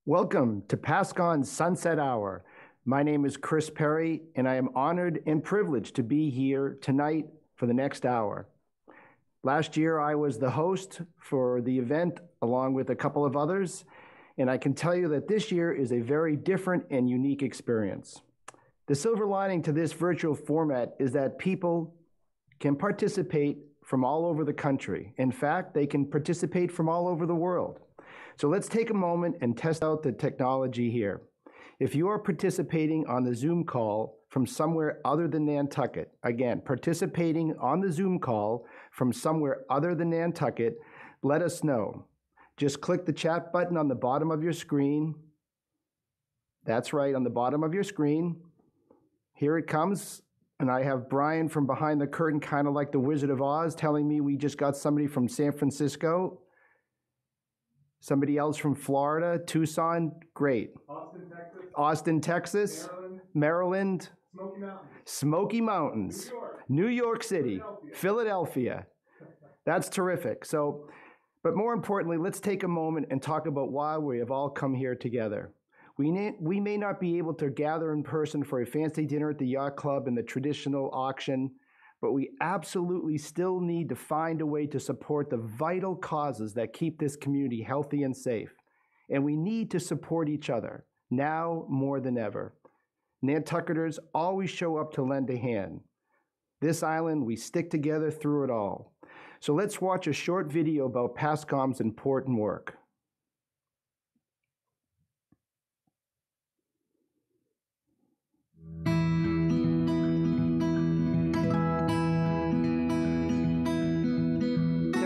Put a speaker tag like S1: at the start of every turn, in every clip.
S1: Welcome to Pascon's Sunset Hour. My name is Chris Perry, and I am honored and privileged to be here tonight for the next hour. Last year, I was the host for the event along with a couple of others, and I can tell you that this year is a very different and unique experience. The silver lining to this virtual format is that people can participate from all over the country. In fact, they can participate from all over the world. So let's take a moment and test out the technology here. If you are participating on the Zoom call from somewhere other than Nantucket, again, participating on the Zoom call from somewhere other than Nantucket, let us know. Just click the chat button on the bottom of your screen. That's right, on the bottom of your screen. Here it comes. And I have Brian from behind the curtain, kind of like the Wizard of Oz, telling me we just got somebody from San Francisco. Somebody else from Florida, Tucson, great. Austin, Texas. Maryland. Smoky Mountains. New York City. Philadelphia. That's terrific. So, but more importantly, let's take a moment and talk about why we have all come here together. We may not be able to gather in person for a fancy dinner at the yacht club and the traditional auction, but we absolutely still need to find a way to support the vital causes that keep this community healthy and safe. And we need to support each other, now more than ever. Nantucketers always show up to lend a hand. This island, we stick together through it all. So let's watch a short video about PASCOM's important work.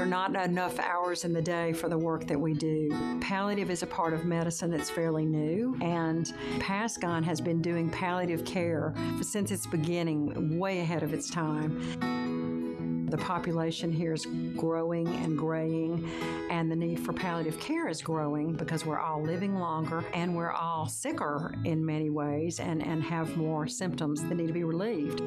S2: Not enough hours in the day for the work that we do. Palliative is a part of medicine that's fairly new, and PASCON has been doing palliative care since its beginning, way ahead of its time. The population here is growing and graying, and the need for palliative care is growing because we're all living longer and we're all sicker in many ways and have more symptoms that need to be relieved.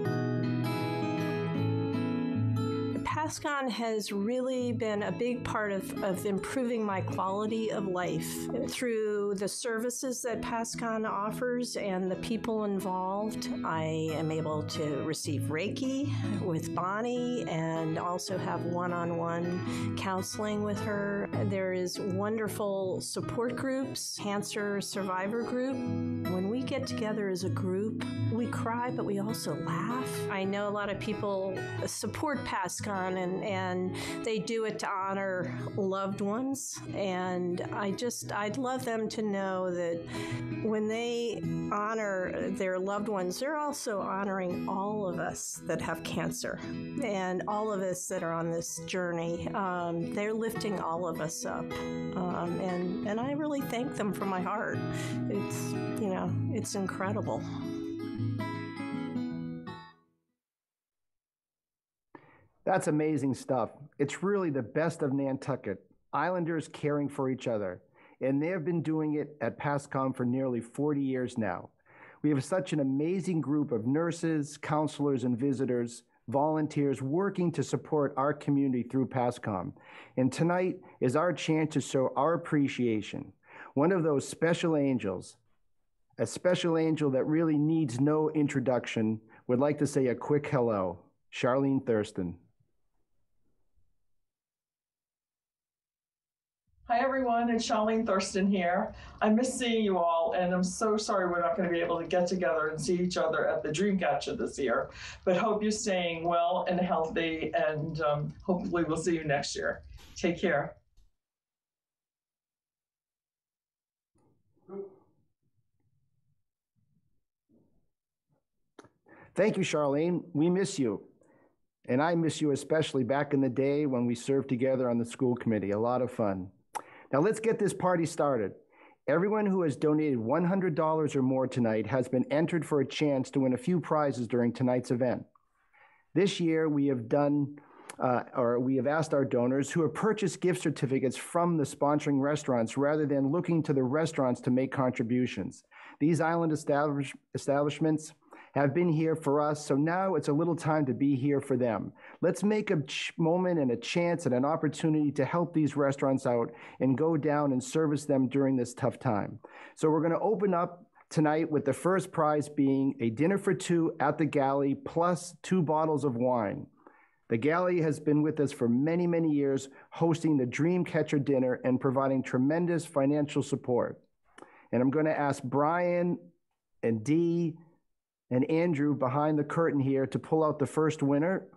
S3: PASCON has really been a big part of improving my quality of life through the services that PASCON offers and the people involved. I am able to receive Reiki with Bonnie and also have one-on-one counseling with her. There is wonderful support groups, cancer survivor group. When we get together as a group, we cry, but we also laugh. I know a lot of people support PASCON and they do it to honor loved ones. And I'd love them to know that when they honor their loved ones, they're also honoring all of us that have cancer and all of us that are on this journey. They're lifting all of us up. And I really thank them from my heart. It's incredible.
S1: That's amazing stuff. It's really the best of Nantucket, Islanders caring for each other. And they have been doing it at PASCON for nearly 40 years now. We have such an amazing group of nurses, counselors, and visitors, volunteers working to support our community through PASCON. And tonight is our chance to show our appreciation. One of those special angels, a special angel that really needs no introduction, would like to say a quick hello. Charlene Thurston.
S4: Hi everyone, it's Charlene Thurston here. I miss seeing you all, and I'm so sorry we're not going to be able to get together and see each other at the Dreamcatcher this year, but hope you're staying well and healthy, and hopefully we'll see you next year. Take care.
S1: Thank you, Charlene. We miss you. And I miss you especially back in the day when we served together on the school committee. A lot of fun. Now let's get this party started. Everyone who has donated $100 or more tonight has been entered for a chance to win a few prizes during tonight's event. This year we have asked our donors who have purchased gift certificates from the sponsoring restaurants rather than looking to the restaurants to make contributions. These island establishments have been here for us, so now it's a little time to be here for them. Let's make a moment and a chance and an opportunity to help these restaurants out and go down and service them during this tough time. So we're going to open up tonight with the first prize being a dinner for two at the Galley plus 2 bottles of wine. The Galley has been with us for many, many years, hosting the Dreamcatcher dinner and providing tremendous financial support. And I'm going to ask Brian and Dee and Andrew behind the curtain here to pull out the first winner.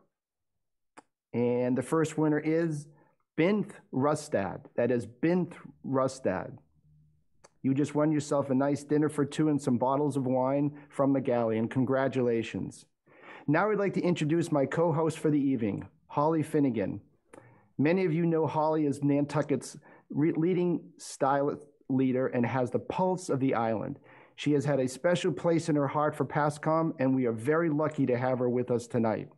S1: And the first winner is Bint Rustad. That is Bint Rustad. You just won yourself a nice dinner for two and some bottles of wine from the Galley, and congratulations. Now I'd like to introduce my co-host for the evening, Holly Finnegan. Many of you know Holly as Nantucket's leading stylist leader and has the pulse of the island. She has had a special place in her heart for PASCOM, and we are very lucky to have her with us tonight.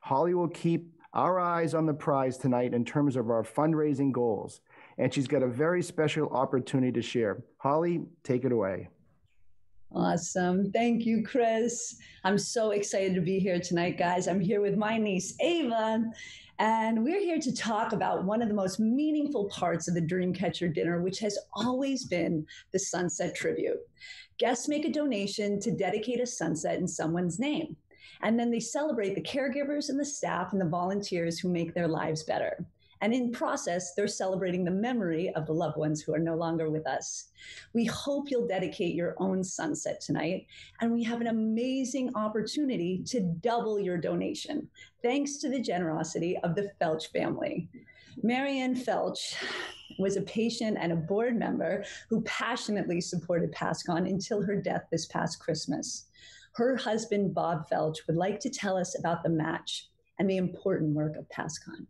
S1: Holly will keep our eyes on the prize tonight in terms of our fundraising goals, and she's got a very special opportunity to share. Holly, take it away.
S5: Awesome. Thank you, Chris. I'm so excited to be here tonight, guys. I'm here with my niece, Ava, and we're here to talk about one of the most meaningful parts of the Dreamcatcher dinner, which has always been the Sunset Tribute. Guests make a donation to dedicate a sunset in someone's name, and then they celebrate the caregivers and the staff and the volunteers who make their lives better. And in process, they're celebrating the memory of the loved ones who are no longer with us. We hope you'll dedicate your own sunset tonight, and we have an amazing opportunity to double your donation, thanks to the generosity of the Felch family. Marianne Felch was a patient and a board member who passionately supported PASCON until her death this past Christmas. Her husband, Bob Felch, would like to tell us about the match and the important work of PASCON.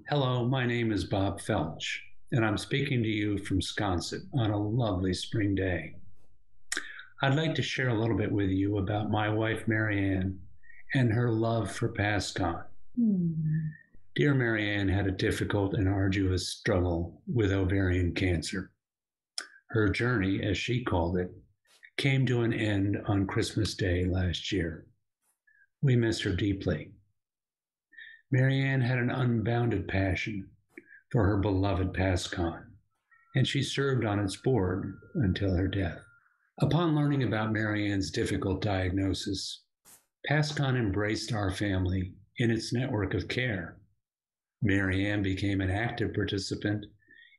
S6: Hello, my name is Bob Felch, and I'm speaking to you from Sconset on a lovely spring day. I'd like to share a little bit with you about my wife, Marianne, and her love for PASCON. Dear Marianne had a difficult and arduous struggle with ovarian cancer. Her journey, as she called it, came to an end on Christmas Day last year. We miss her deeply. Marianne had an unbounded passion for her beloved PASCON, and she served on its board until her death. Upon learning about Marianne's difficult diagnosis, PASCON embraced our family in its network of care. Marianne became an active participant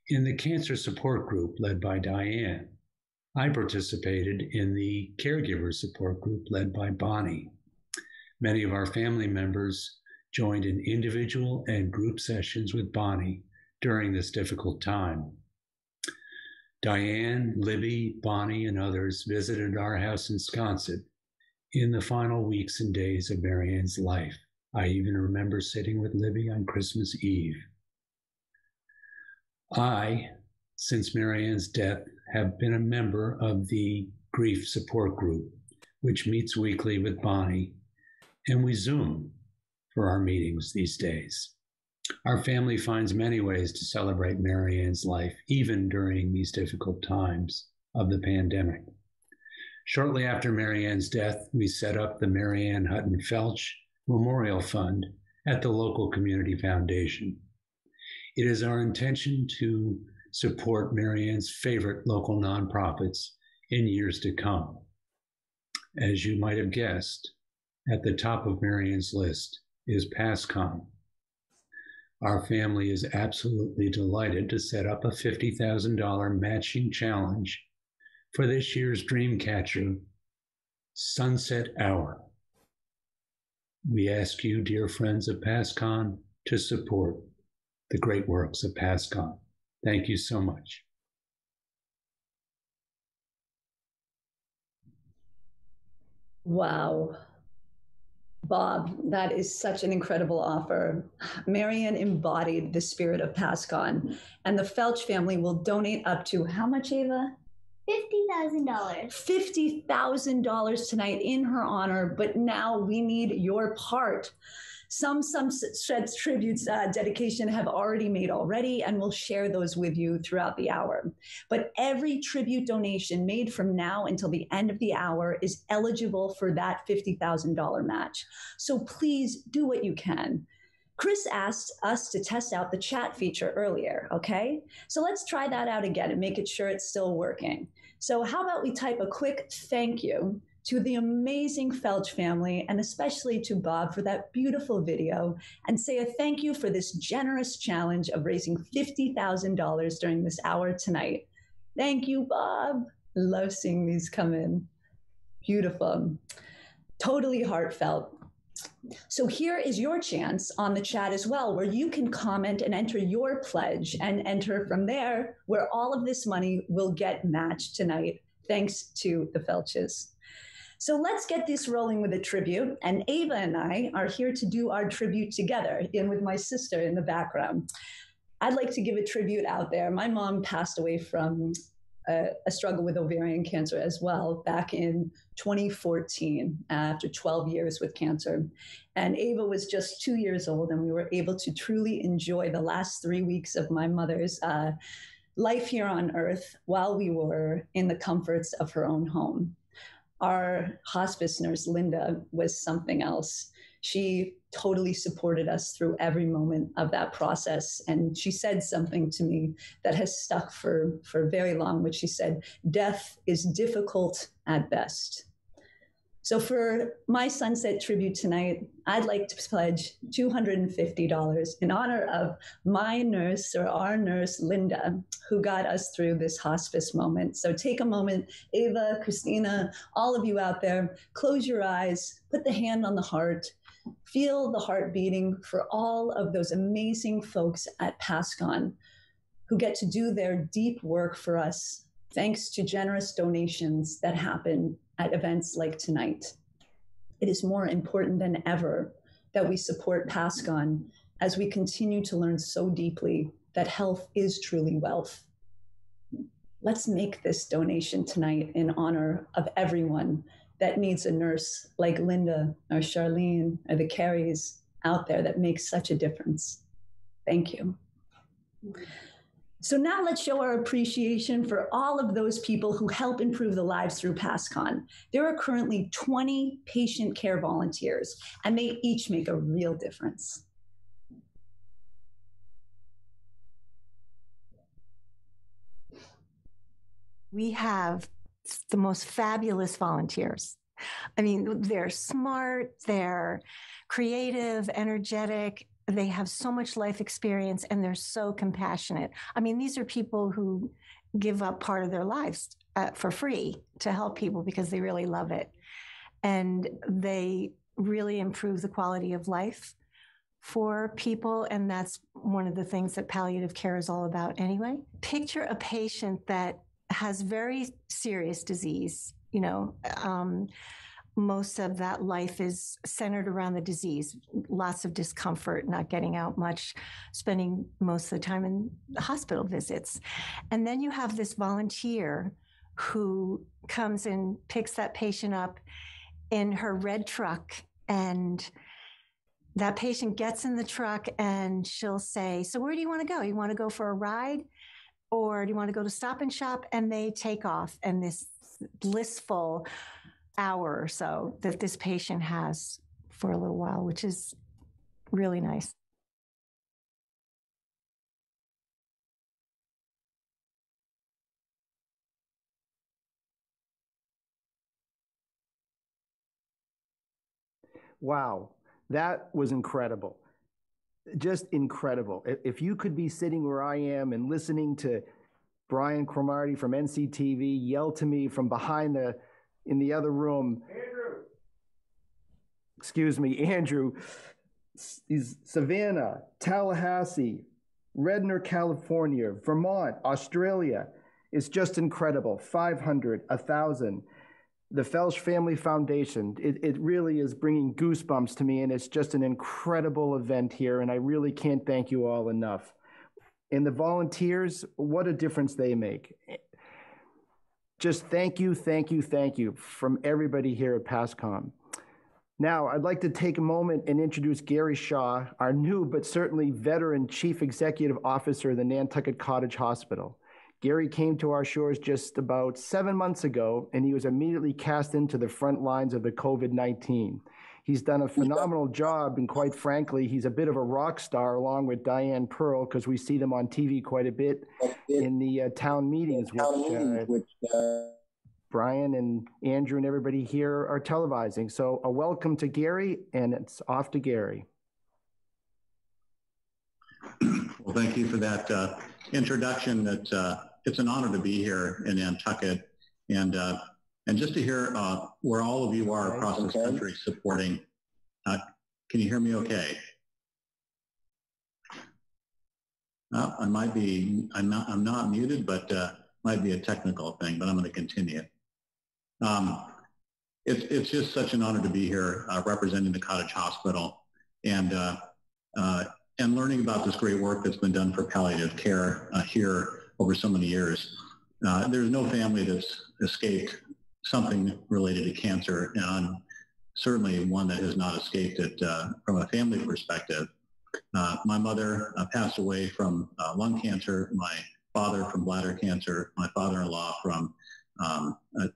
S6: in the cancer support group led by Diane. I participated in the caregiver support group led by Bonnie. Many of our family members joined in individual and group sessions with Bonnie during this difficult time. Diane, Libby, Bonnie, and others visited our house in Sconset in the final weeks and days of Marianne's life. I even remember sitting with Libby on Christmas Eve. I, since Marianne's death, have been a member of the grief support group, which meets weekly with Bonnie, and we Zoom for our meetings these days. Our family finds many ways to celebrate Marianne's life, even during these difficult times of the pandemic. Shortly after Marianne's death, we set up the Marianne Hutton Felch Memorial Fund at the local community foundation. It is our intention to support Marianne's favorite local nonprofits in years to come. As you might have guessed, at the top of Marianne's list is PASCON. Our family is absolutely delighted to set up a $50,000 matching challenge for this year's Dreamcatcher Sunset Hour. We ask you, dear friends of PASCON, to support the great works of PASCON. Thank you so much.
S5: Wow. Bob, that is such an incredible offer. Marianne embodied the spirit of PASCON, and the Felch family will donate up to how much, Ava?
S7: $50,000.
S5: $50,000 tonight in her honor, but now we need your part. Some tributes dedication have already made already, and we'll share those with you throughout the hour. But every tribute donation made from now until the end of the hour is eligible for that $50,000 match. So please do what you can. Chris asked us to test out the chat feature earlier, okay? So let's try that out again and make it sure it's still working. So how about we type a quick thank you to the amazing Felch family, and especially to Bob for that beautiful video, and say a thank you for this generous challenge of raising $50,000 during this hour tonight. Thank you, Bob. Love seeing these come in. Beautiful. Totally heartfelt. So here is your chance on the chat as well, where you can comment and enter your pledge and enter from there, where all of this money will get matched tonight, thanks to the Felches. So let's get this rolling with a tribute. And Ava and I are here to do our tribute together, in with my sister in the background. I'd like to give a tribute out there. My mom passed away from a struggle with ovarian cancer as well back in 2014 after 12 years with cancer. And Ava was just 2 years old, and we were able to truly enjoy the last 3 weeks of my mother's life here on earth while we were in the comforts of her own home. Our hospice nurse, Linda, was something else. She totally supported us through every moment of that process. And she said something to me that has stuck for very long, which she said, "Death is difficult at best." So for my sunset tribute tonight, I'd like to pledge $250 in honor of my nurse, or our nurse, Linda, who got us through this hospice moment. So take a moment, Ava, Christina, all of you out there, close your eyes, put the hand on the heart, feel the heart beating for all of those amazing folks at PASCON who get to do their deep work for us, thanks to generous donations that happen at events like tonight. It is more important than ever that we support PASCON as we continue to learn so deeply that health is truly wealth. Let's make this donation tonight in honor of everyone that needs a nurse like Linda or Charlene or the Carries out there that makes such a difference. Thank you. So now let's show our appreciation for all of those people who help improve the lives through PASCON. There are currently 20 patient care volunteers, and they each make a real difference.
S8: We have the most fabulous volunteers. I mean, they're smart, they're creative, energetic, they have so much life experience, and they're so compassionate. I mean, these are people who give up part of their lives for free to help people because they really love it. And they really improve the quality of life for people. And that's one of the things that palliative care is all about anyway. Picture a patient that has very serious disease, you know, most of that life is centered around the disease, lots of discomfort, not getting out much, spending most of the time in hospital visits. And then you have this volunteer who comes and picks that patient up in her red truck, and that patient gets in the truck and she'll say, "So where do you want to go? You want to go for a ride? Or do you want to go to Stop and Shop?" And they take off, and this blissful hour or so that this patient has for a little while, which is really nice.
S1: Wow, that was incredible. Just incredible. If you could be sitting where I am and listening to Brian Cromartie from NCTV yell to me from behind in the other room, Andrew. Excuse me, Andrew, Savannah, Tallahassee, Redner, California, Vermont, Australia. It's just incredible. 500, 1,000. The Felch Family Foundation, it really is bringing goosebumps to me, and it's just an incredible event here, and I really can't thank you all enough. And the volunteers, what a difference they make. Just thank you, thank you, thank you from everybody here at PASCON. Now, I'd like to take a moment and introduce Gary Shaw, our new but certainly veteran Chief Executive Officer of the Nantucket Cottage Hospital. Gary came to our shores just about 7 months ago, and he was immediately cast into the front lines of the COVID-19. He's done a phenomenal job, and quite frankly, he's a bit of a rock star along with Diane Pearl, because we see them on TV quite a bit in the town meetings, which Brian and Andrew and everybody here are televising. So a welcome to Gary, and it's off to Gary.
S9: Well, thank you for that introduction. It's an honor to be here in Nantucket, and just to hear where all of you are across this country supporting. Can you hear me okay? I'm not muted, but might be a technical thing, but I'm going to continue. It's just such an honor to be here representing the Cottage Hospital and learning about this great work that's been done for palliative care here over so many years. There's no family that's escaped something related to cancer, and I'm certainly one that has not escaped it from a family perspective. My mother passed away from lung cancer, my father from bladder cancer, my father-in-law from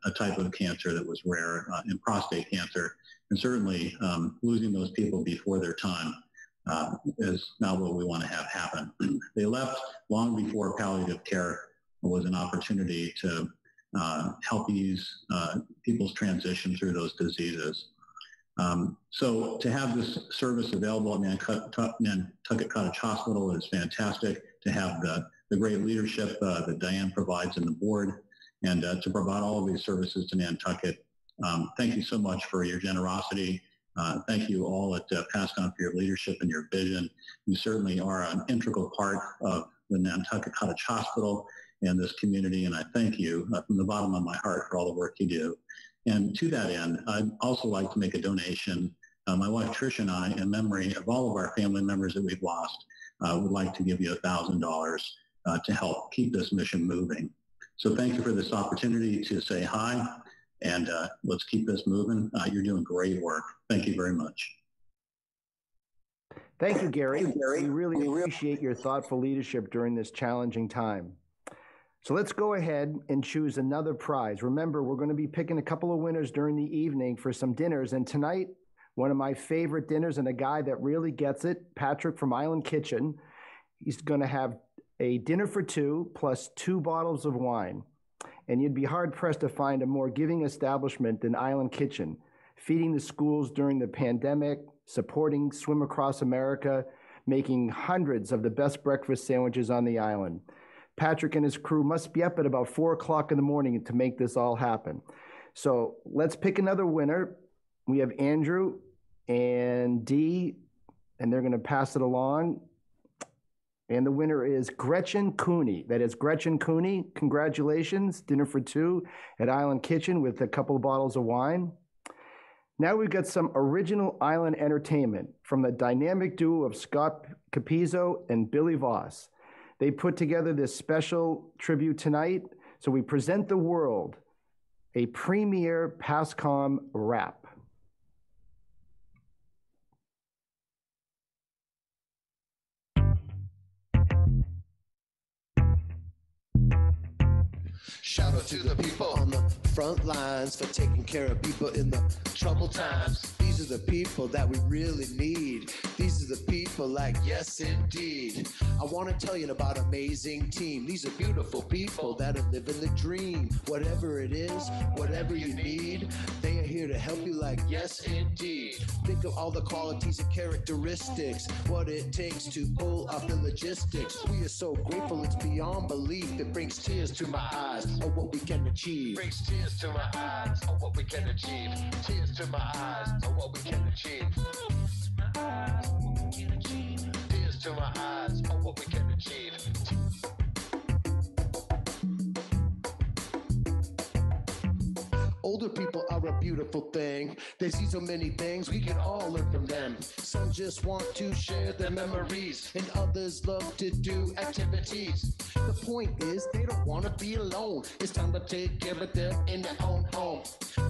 S9: a type of cancer that was rare in prostate cancer, and certainly losing those people before their time is not what we want to have happen. They left long before palliative care was an opportunity to help ease people's transition through those diseases. So to have this service available at Nantucket Cottage Hospital is fantastic. To have the great leadership that Diane provides in the board, and to provide all of these services to Nantucket. Thank you so much for your generosity. Thank you all at PASCON for your leadership and your vision. You certainly are an integral part of the Nantucket Cottage Hospital and this community, and I thank you from the bottom of my heart for all the work you do. And to that end, I'd also like to make a donation. My wife Trish and I, in memory of all of our family members that we've lost, would like to give you $1,000 to help keep this mission moving. So thank you for this opportunity to say hi, and let's keep this moving. You're doing great work. Thank you very much.
S1: Thank you, Gary. We really appreciate your thoughtful leadership during this challenging time. So let's go ahead and choose another prize. Remember, we're going to be picking a couple of winners during the evening for some dinners. And tonight, one of my favorite dinners and a guy that really gets it, Patrick from Island Kitchen, he's going to have a dinner for two plus 2 bottles of wine. And you'd be hard-pressed to find a more giving establishment than Island Kitchen, feeding the schools during the pandemic, supporting Swim Across America, making hundreds of the best breakfast sandwiches on the island. Patrick and his crew must be up at about 4 o'clock in the morning to make this all happen. So let's pick another winner. We have Andrew and Dee, and they're going to pass it along. And the winner is Gretchen Cooney. That is Gretchen Cooney. Congratulations. Dinner for 2 at Island Kitchen with a couple of bottles of wine. Now we've got some original island entertainment from the dynamic duo of Scott Capizzo and Billy Voss. They put together this special tribute tonight, so we present the world a premier PASCOM rap.
S10: Shout out to the people on the front lines for taking care of people in the troubled times. These are the people that we really need. These are the people like, yes, indeed. I want to tell you about an amazing team. These are beautiful people that are living the dream. Whatever it is, whatever you need, they are here to help you like, yes, indeed. Think of all the qualities and characteristics, what it takes to pull off the logistics. We are so grateful, it's beyond belief. It brings tears to my eyes of what we can achieve. Brings tears to my eyes of what we can achieve. Tears to my eyes of what we can achieve. Tears to my eyes of what we can achieve. Older people are a beautiful thing. They see so many things, we can all learn from them. Some just want to share their memories, and others love to do activities. The point is, they don't want to be alone. It's time to take care of them in their own home.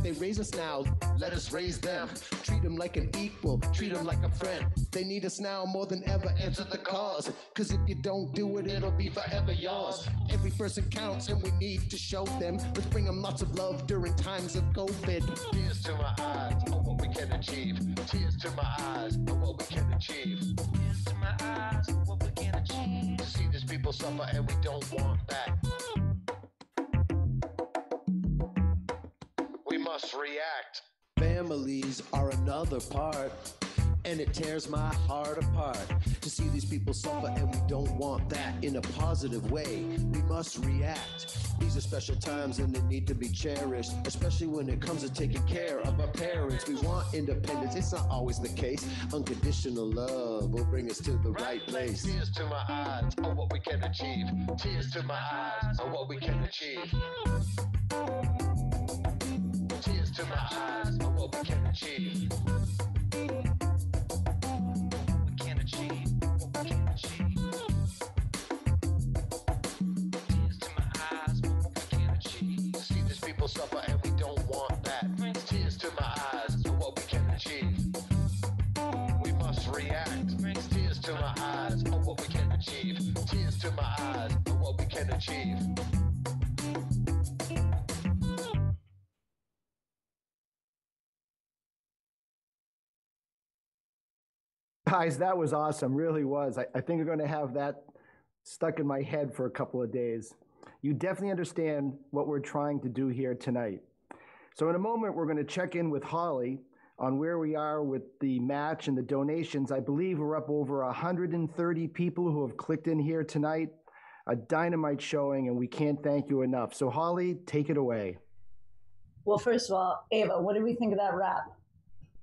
S10: They They raise us now, let us raise them. Treat them like an equal, treat them like a friend. They need us now more than ever, answer the cause. Cause if you don't do it, it'll be forever yours. Every person counts and we need to show them. Let's bring them lots of love during times of COVID. Tears to my eyes, oh what we can achieve. Tears to my eyes, oh what we can achieve. Tears to my eyes, oh what we can achieve. To see these people suffer and we don't want that. We must react. Families are another part, and it tears my heart apart to see these people suffer, and we don't want that. In a positive way, we must react. These are special times and they need to be cherished, especially when it comes to taking care of our parents. We want independence, it's not always the case. Unconditional love will bring us to the right place. Tears to my eyes, oh what we can achieve. Tears to my eyes, oh what we can achieve. Tears to my eyes, oh what we can achieve. We can achieve, what we can achieve. Tears to my eyes, oh what we can achieve. To see these people suffer and we don't want that. Tears to my eyes, oh what we can achieve. We must react. Tears to my eyes, oh what we can achieve. Tears to my eyes, oh what we can achieve.
S1: Guys, that was awesome, really was. I think I'm going to have that stuck in my head for a couple of days. You definitely understand what we're trying to do here tonight. So in a moment, we're going to check in with Holly on where we are with the match and the donations. I believe we're up over 130 people who have clicked in here tonight. A dynamite showing, and we can't thank you enough. So Holly, take it away.
S5: Well, first of all, Ava, what did we think of that rap?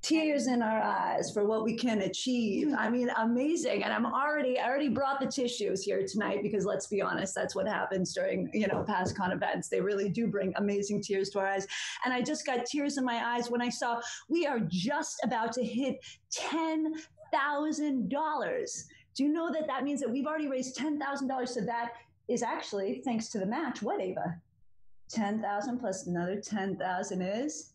S5: Tears in our eyes for what we can achieve. I mean, amazing. And I already brought the tissues here tonight because let's be honest, that's what happens during, PASCON events. They really do bring amazing tears to our eyes. And I just got tears in my eyes when I saw we are just about to hit $10,000. Do you know that means that we've already raised $10,000? So that is actually, thanks to the match, what, Ava? 10,000 plus another 10,000 is?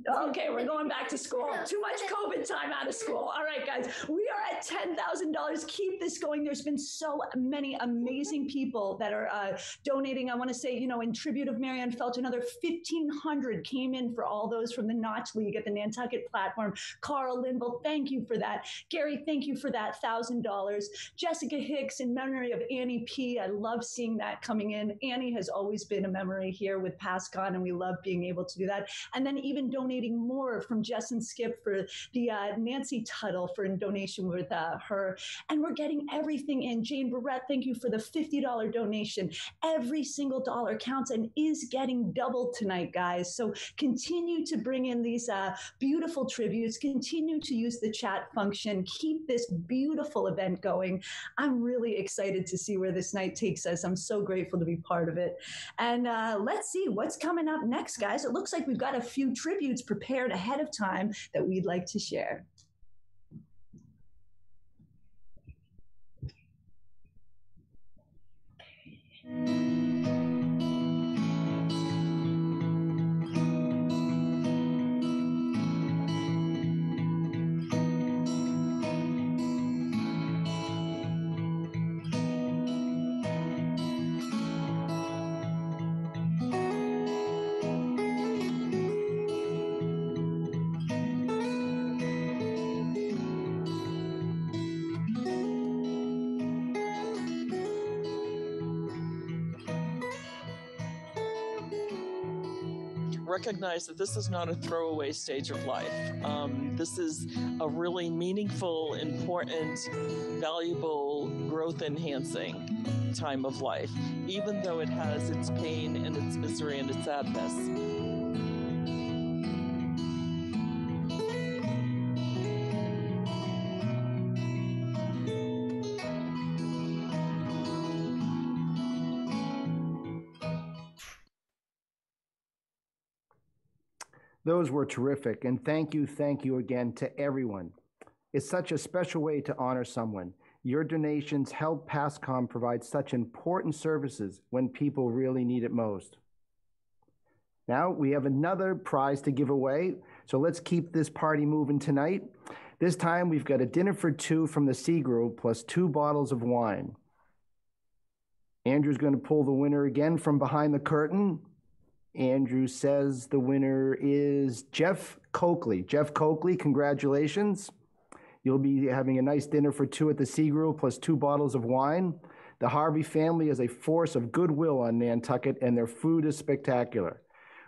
S5: Okay, we're going back to school. Too much COVID time out of school. All right, guys, we are at $10,000. Keep this going. There's been so many amazing people that are donating. I want to say, in tribute of Marianne Felch, another 1,500 came in for all those from the Notch League at the Nantucket platform. Carl Linville, thank you for that. Gary, thank you for that $1,000. Jessica Hicks, in memory of Annie P. I love seeing that coming in. Annie has always been a memory here with PASCON, and we love being able to do that. And then even donating more from Jess and Skip for the Nancy Tuttle for a donation with her. And we're getting everything in. Jane Barrett, thank you for the $50 donation. Every single dollar counts and is getting doubled tonight, guys. So continue to bring in these beautiful tributes. Continue to use the chat function. Keep this beautiful event going. I'm really excited to see where this night takes us. I'm so grateful to be part of it. And let's see what's coming up next, guys. It looks like we've got a few tributes prepared ahead of time that we'd like to share.
S4: Recognize that this is not a throwaway stage of life. This is a really meaningful, important, valuable, growth-enhancing time of life, even though it has its pain and its misery and its sadness.
S1: Those were terrific, and thank you again to everyone. It's such a special way to honor someone. Your donations help PASCON provide such important services when people really need it most. Now we have another prize to give away, so let's keep this party moving tonight. This time we've got a dinner for two from the C Group plus 2 bottles of wine. Andrew's going to pull the winner again from behind the curtain. Andrew says the winner is Jeff Coakley. Jeff Coakley, congratulations. You'll be having a nice dinner for two at the C Group plus 2 bottles of wine. The Harvey family is a force of goodwill on Nantucket, and their food is spectacular.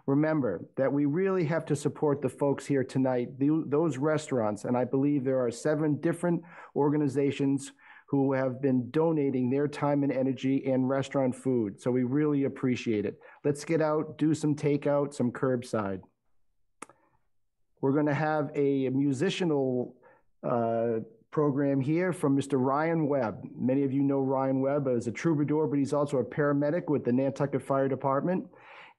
S1: Remember that we really have to support the folks here tonight, those restaurants, and I believe there are 7 different organizations who have been donating their time and energy and restaurant food. So we really appreciate it. Let's get out, do some takeout, some curbside. We're going to have a musical program here from Mr. Ryan Webb. Many of you know Ryan Webb as a troubadour, but he's also a paramedic with the Nantucket Fire Department.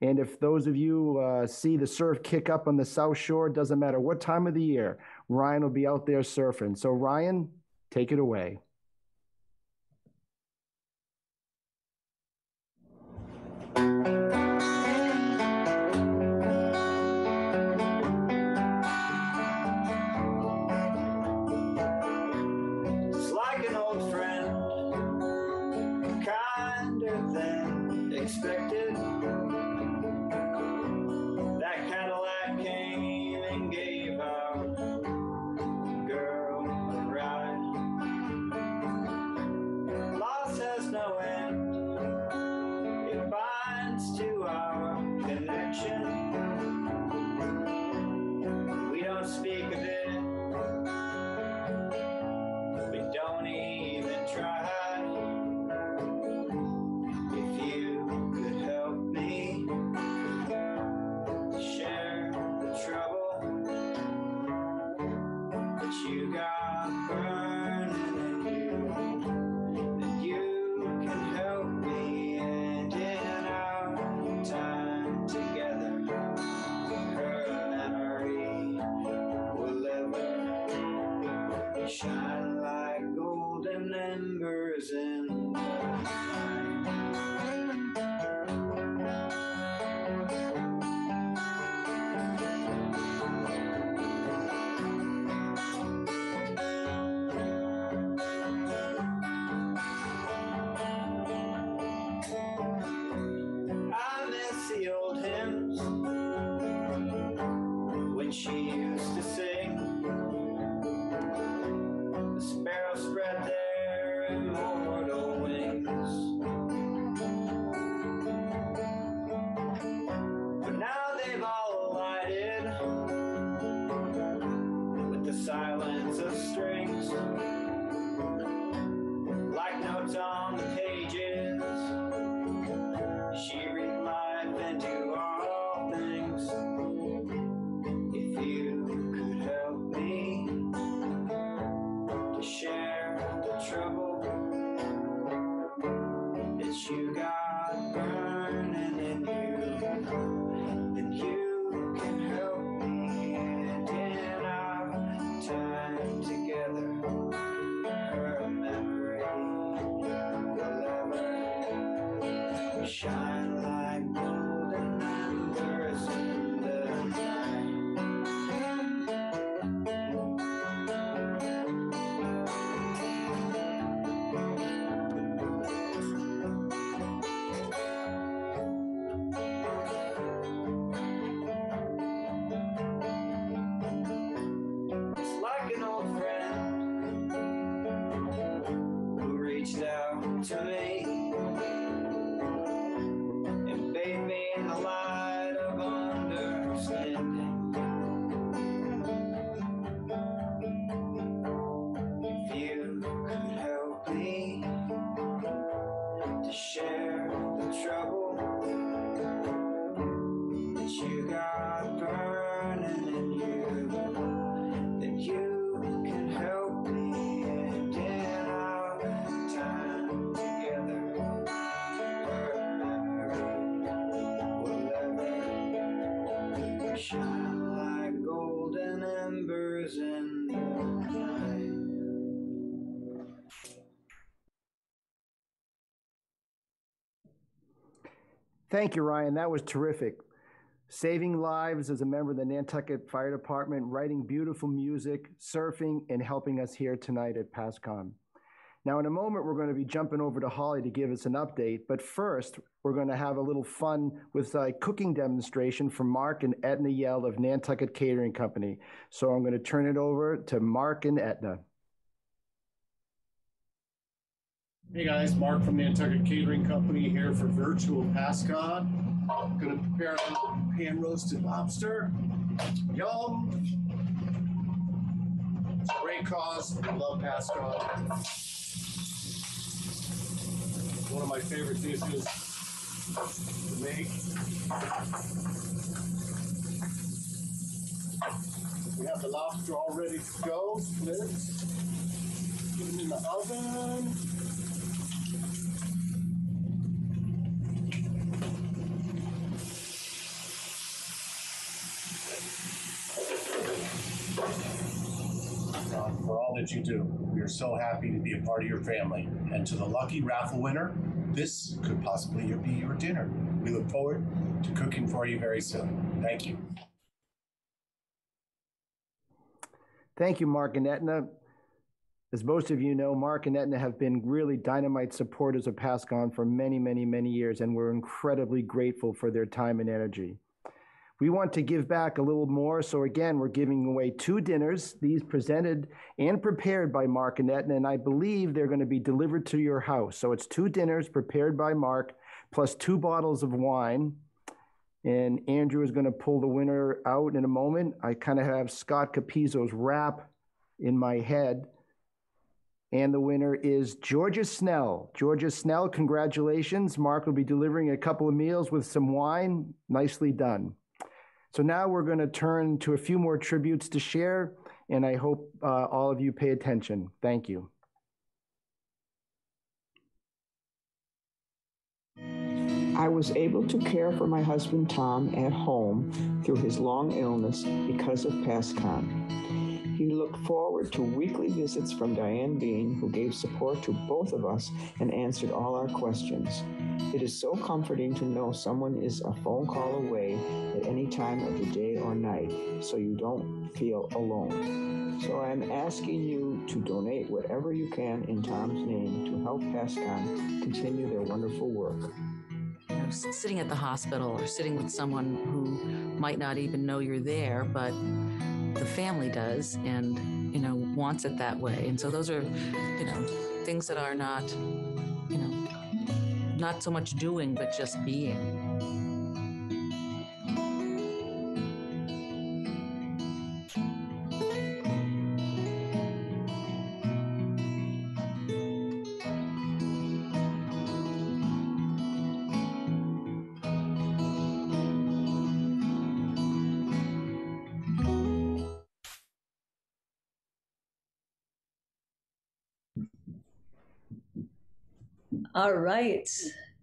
S1: And if those of you see the surf kick up on the South Shore, doesn't matter what time of the year, Ryan will be out there surfing. So Ryan, take it away.
S11: It's like an old friend, kinder than expected. That Cadillac came and gave our girl a ride. Loss has no end, it binds to our connection. We don't speak of it, we don't even try. If you could help me share the trouble that you got burning in you, then you can help me, and in our time together, her memory will ever shine like golden embers in the night. I miss the old hymns when she used to sing. The sparrows spread their immortal wings, but now they've all alighted with the silence of strings, like notes on the pages. She read life into all things. If you could help me to share the trouble that you got burning in you, then you can help me, and in our time together, her memory will ever shine like golden embers in the night. It's like an old friend who reached out to me and bathed me in the light of understanding. If you could help me to share the trouble that you got burning in you, then you can help me, and in our time together, her memory will ever shine like golden embers in the night.
S1: Thank you, Ryan. That was terrific. saving lives as a member of the Nantucket Fire Department, writing beautiful music, surfing, and helping us here tonight at PASCON. Now, in a moment, we're going to be jumping over to Holly to give us an update. But first, we're going to have a little fun with a cooking demonstration from Mark and Etna Yell of Nantucket Catering Company. So I'm going to turn it over to Mark and Etna.
S12: Hey guys, Mark from Nantucket Catering Company here for virtual PASCON. I'm going to prepare a little pan-roasted lobster. Yum! It's a great cause. I love PASCON. One of my favorite dishes to make. We have the lobster all ready to go. Split. Get them in the oven. For all that you do, we are so happy to be a part of your family. And to the lucky raffle winner, this could possibly be your dinner. We look forward to cooking for you very soon. Thank you.
S1: Thank you, Mark and Etna. As most of you know, Mark and Etna have been really dynamite supporters of PASCON for many, many, many years, and we're incredibly grateful for their time and energy. We want to give back a little more, so again, we're giving away 2 dinners, these presented and prepared by Mark and Etna, and I believe they're going to be delivered to your house. So it's 2 dinners prepared by Mark, plus 2 bottles of wine, and Andrew is going to pull the winner out in a moment. I kind of have Scott Capizzo's rap in my head, and the winner is Georgia Snell. Georgia Snell, congratulations. Mark will be delivering a couple of meals with some wine. Nicely done. So now we're going to turn to a few more tributes to share, and I hope all of you pay attention. Thank you.
S13: I was able to care for my husband Tom at home through his long illness because of PASCON. He looked forward to weekly visits from Diane Bean, who gave support to both of us and answered all our questions. It is so comforting to know someone is a phone call away at any time of the day or night, so you don't feel alone. So I'm asking you to donate whatever you can in Tom's name to help PASCON continue their wonderful work.
S14: You know, sitting at the hospital or sitting with someone who might not even know you're there, but the family does and, you know, wants it that way. And so those are, you know, things that are not, you know, not so much doing, but just being.
S5: All right.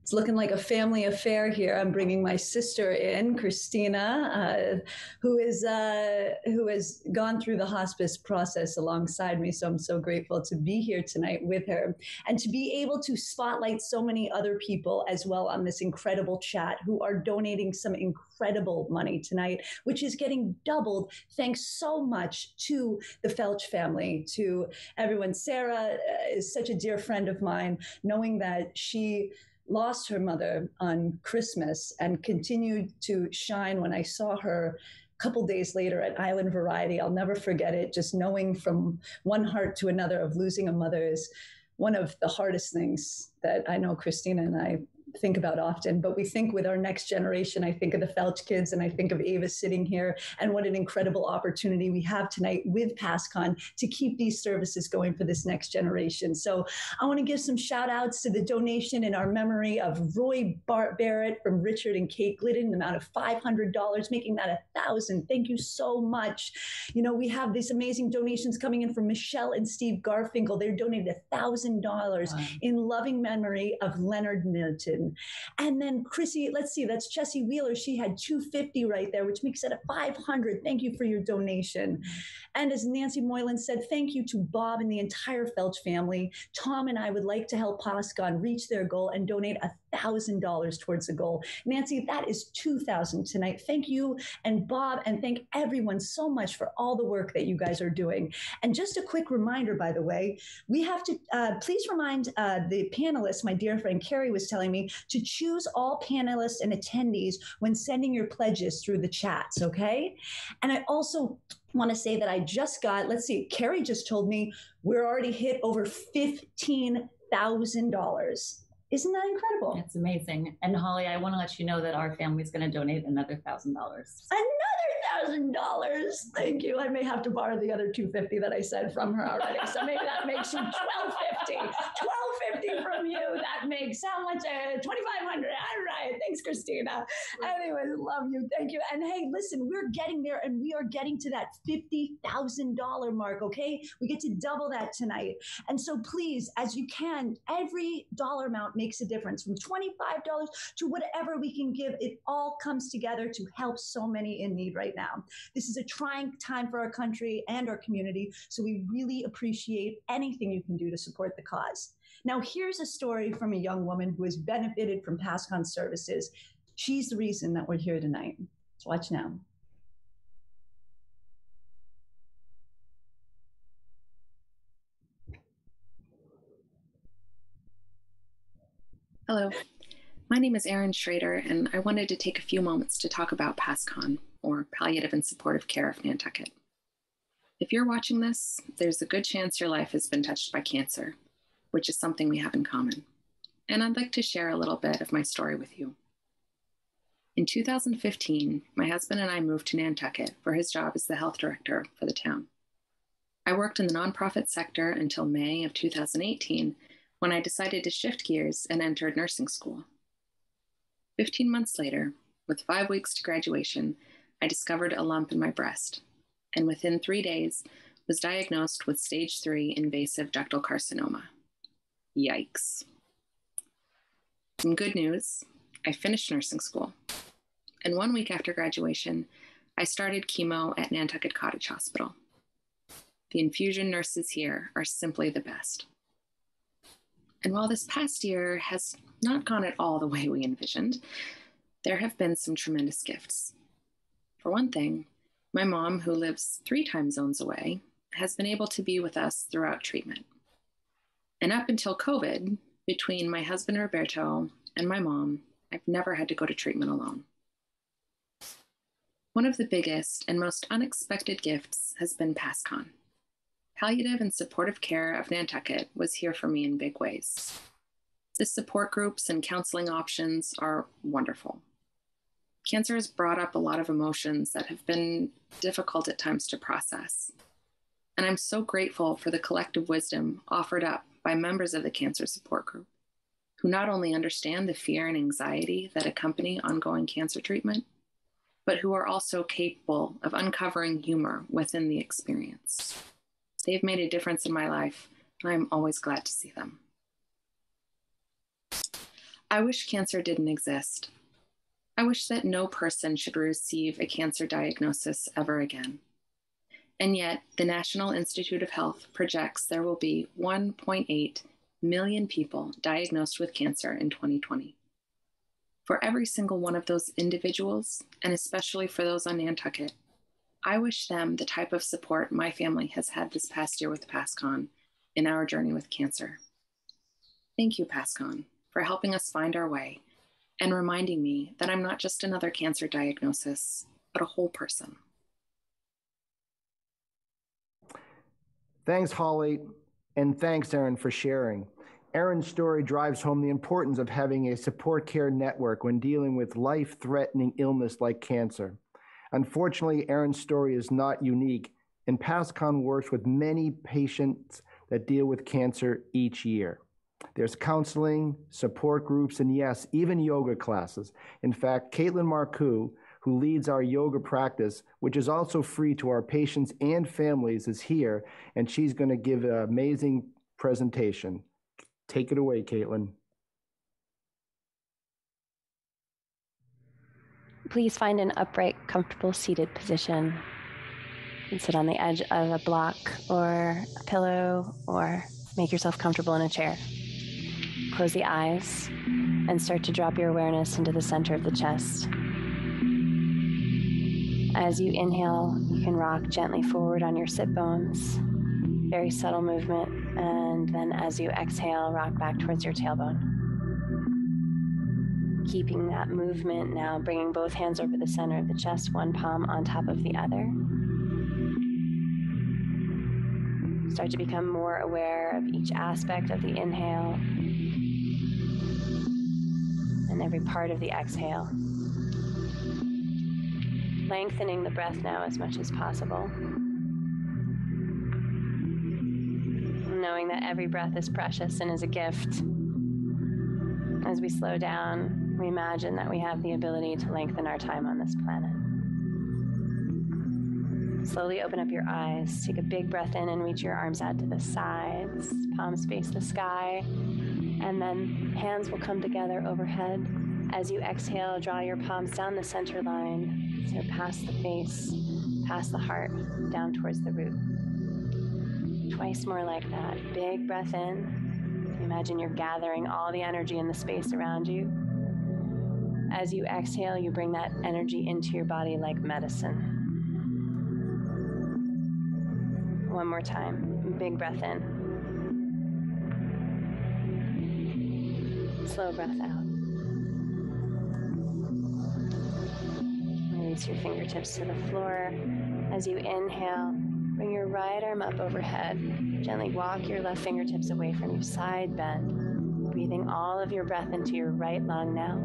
S5: It's looking like a family affair here. I'm bringing my sister in, Christina, who has gone through the hospice process alongside me. So I'm so grateful to be here tonight with her and to be able to spotlight so many other people as well on this incredible chat who are donating some incredible money tonight, which is getting doubled. Thanks so much to the Felch family, to everyone. Sarah is such a dear friend of mine, knowing that she lost her mother on Christmas and continued to shine when I saw her a couple days later at Island Variety. I'll never forget it. Just knowing from one heart to another of losing a mother is one of the hardest things that I know Christina and I think about often. But we think with our next generation, I think of the Felch kids and I think of Ava sitting here, and what an incredible opportunity we have tonight with PASCON to keep these services going for this next generation. So I want to give some shout outs to the donation in our memory of Roy Barrett from Richard and Kate Glidden, the amount of $500, making that $1,000. Thank you so much. You know, we have these amazing donations coming in from Michelle and Steve Garfinkel. They're donated $1,000 in loving memory of Leonard Milton. And then Chrissy, let's see, that's Jessie Wheeler. She had $250 right there, which makes it $500. Thank you for your donation. And as Nancy Moylan said, thank you to Bob and the entire Felch family. Tom and I would like to help PASCON reach their goal and donate $1,000 towards the goal. Nancy, that is $2,000 tonight. Thank you and Bob, and thank everyone so much for all the work that you guys are doing. And just a quick reminder, by the way, we have to please remind the panelists, my dear friend Carrie was telling me, to choose all panelists and attendees when sending your pledges through the chats, okay? And I also want to say that I just got, let's see, Carrie just told me we're already hit over $15,000. Isn't that incredible?
S15: It's amazing. And Holly, I want to let you know that our family's going to donate another $1,000.
S5: Another $1,000. Thank you. I may have to borrow the other $250 that I said from her already. So maybe that makes you $1,250. $1,250 from you. That makes how much? $2,500. All right. Thanks, Christina. Anyways, love you. Thank you. And hey, listen, we're getting there, and we are getting to that $50,000 mark. Okay, we get to double that tonight. And so please, as you can, every dollar amount makes a difference, from $25 to whatever we can give. It all comes together to help so many in need right now. This is a trying time for our country and our community, so we really appreciate anything you can do to support the cause. Now, here's a story from a young woman who has benefited from PASCON services. She's the reason that we're here tonight. So watch now.
S16: Hello, my name is Erin Schrader, and I wanted to take a few moments to talk about PASCON, or Palliative and Supportive Care of Nantucket. If you're watching this, there's a good chance your life has been touched by cancer, which is something we have in common. And I'd like to share a little bit of my story with you. In 2015, my husband and I moved to Nantucket for his job as the health director for the town. I worked in the nonprofit sector until May of 2018, when I decided to shift gears and entered nursing school. 15 months later, with 5 weeks to graduation, I discovered a lump in my breast, and within 3 days was diagnosed with stage 3 invasive ductal carcinoma. Yikes. Some good news, I finished nursing school, and 1 week after graduation, I started chemo at Nantucket Cottage Hospital. The infusion nurses here are simply the best. And while this past year has not gone at all the way we envisioned, there have been some tremendous gifts. For one thing, my mom, who lives 3 time zones away, has been able to be with us throughout treatment. And up until COVID, between my husband Roberto and my mom, I've never had to go to treatment alone. One of the biggest and most unexpected gifts has been PASCON. Palliative and Supportive Care of Nantucket was here for me in big ways. The support groups and counseling options are wonderful. Cancer has brought up a lot of emotions that have been difficult at times to process. And I'm so grateful for the collective wisdom offered up by members of the cancer support group, who not only understand the fear and anxiety that accompany ongoing cancer treatment, but who are also capable of uncovering humor within the experience. They've made a difference in my life, and I'm always glad to see them. I wish cancer didn't exist. I wish that no person should receive a cancer diagnosis ever again. And yet, the National Institute of Health projects there will be 1.8 million people diagnosed with cancer in 2020. For every single one of those individuals, and especially for those on Nantucket, I wish them the type of support my family has had this past year with PASCON in our journey with cancer. Thank you, PASCON, for helping us find our way and reminding me that I'm not just another cancer diagnosis, but a whole person.
S1: Thanks, Holly, and thanks, Erin, for sharing. Erin's story drives home the importance of having a support care network when dealing with life-threatening illness like cancer. Unfortunately, Erin's story is not unique, and PASCON works with many patients that deal with cancer each year. There's counseling, support groups, and yes, even yoga classes. In fact, Caitlin Marcoux, who leads our yoga practice, which is also free to our patients and families, is here, and she's going to give an amazing presentation. Take it away, Caitlin.
S17: Please find an upright, comfortable seated position. You can sit on the edge of a block or a pillow, or make yourself comfortable in a chair. Close the eyes and start to drop your awareness into the center of the chest. As you inhale, you can rock gently forward on your sit bones. Very subtle movement. And then as you exhale, rock back towards your tailbone. Keeping that movement now, bringing both hands over the center of the chest, one palm on top of the other. Start to become more aware of each aspect of the inhale and every part of the exhale. Lengthening the breath now as much as possible. Knowing that every breath is precious and is a gift. As we slow down, we imagine that we have the ability to lengthen our time on this planet. Slowly open up your eyes. Take a big breath in and reach your arms out to the sides. Palms face the sky. And then hands will come together overhead. As you exhale, draw your palms down the center line. So past the face, past the heart, down towards the root. Twice more like that. Big breath in. Imagine you're gathering all the energy in the space around you. As you exhale, you bring that energy into your body like medicine. One more time. Big breath in. Slow breath out. Release your fingertips to the floor. As you inhale, bring your right arm up overhead. Gently walk your left fingertips away from you. Side bend. Breathing all of your breath into your right lung now.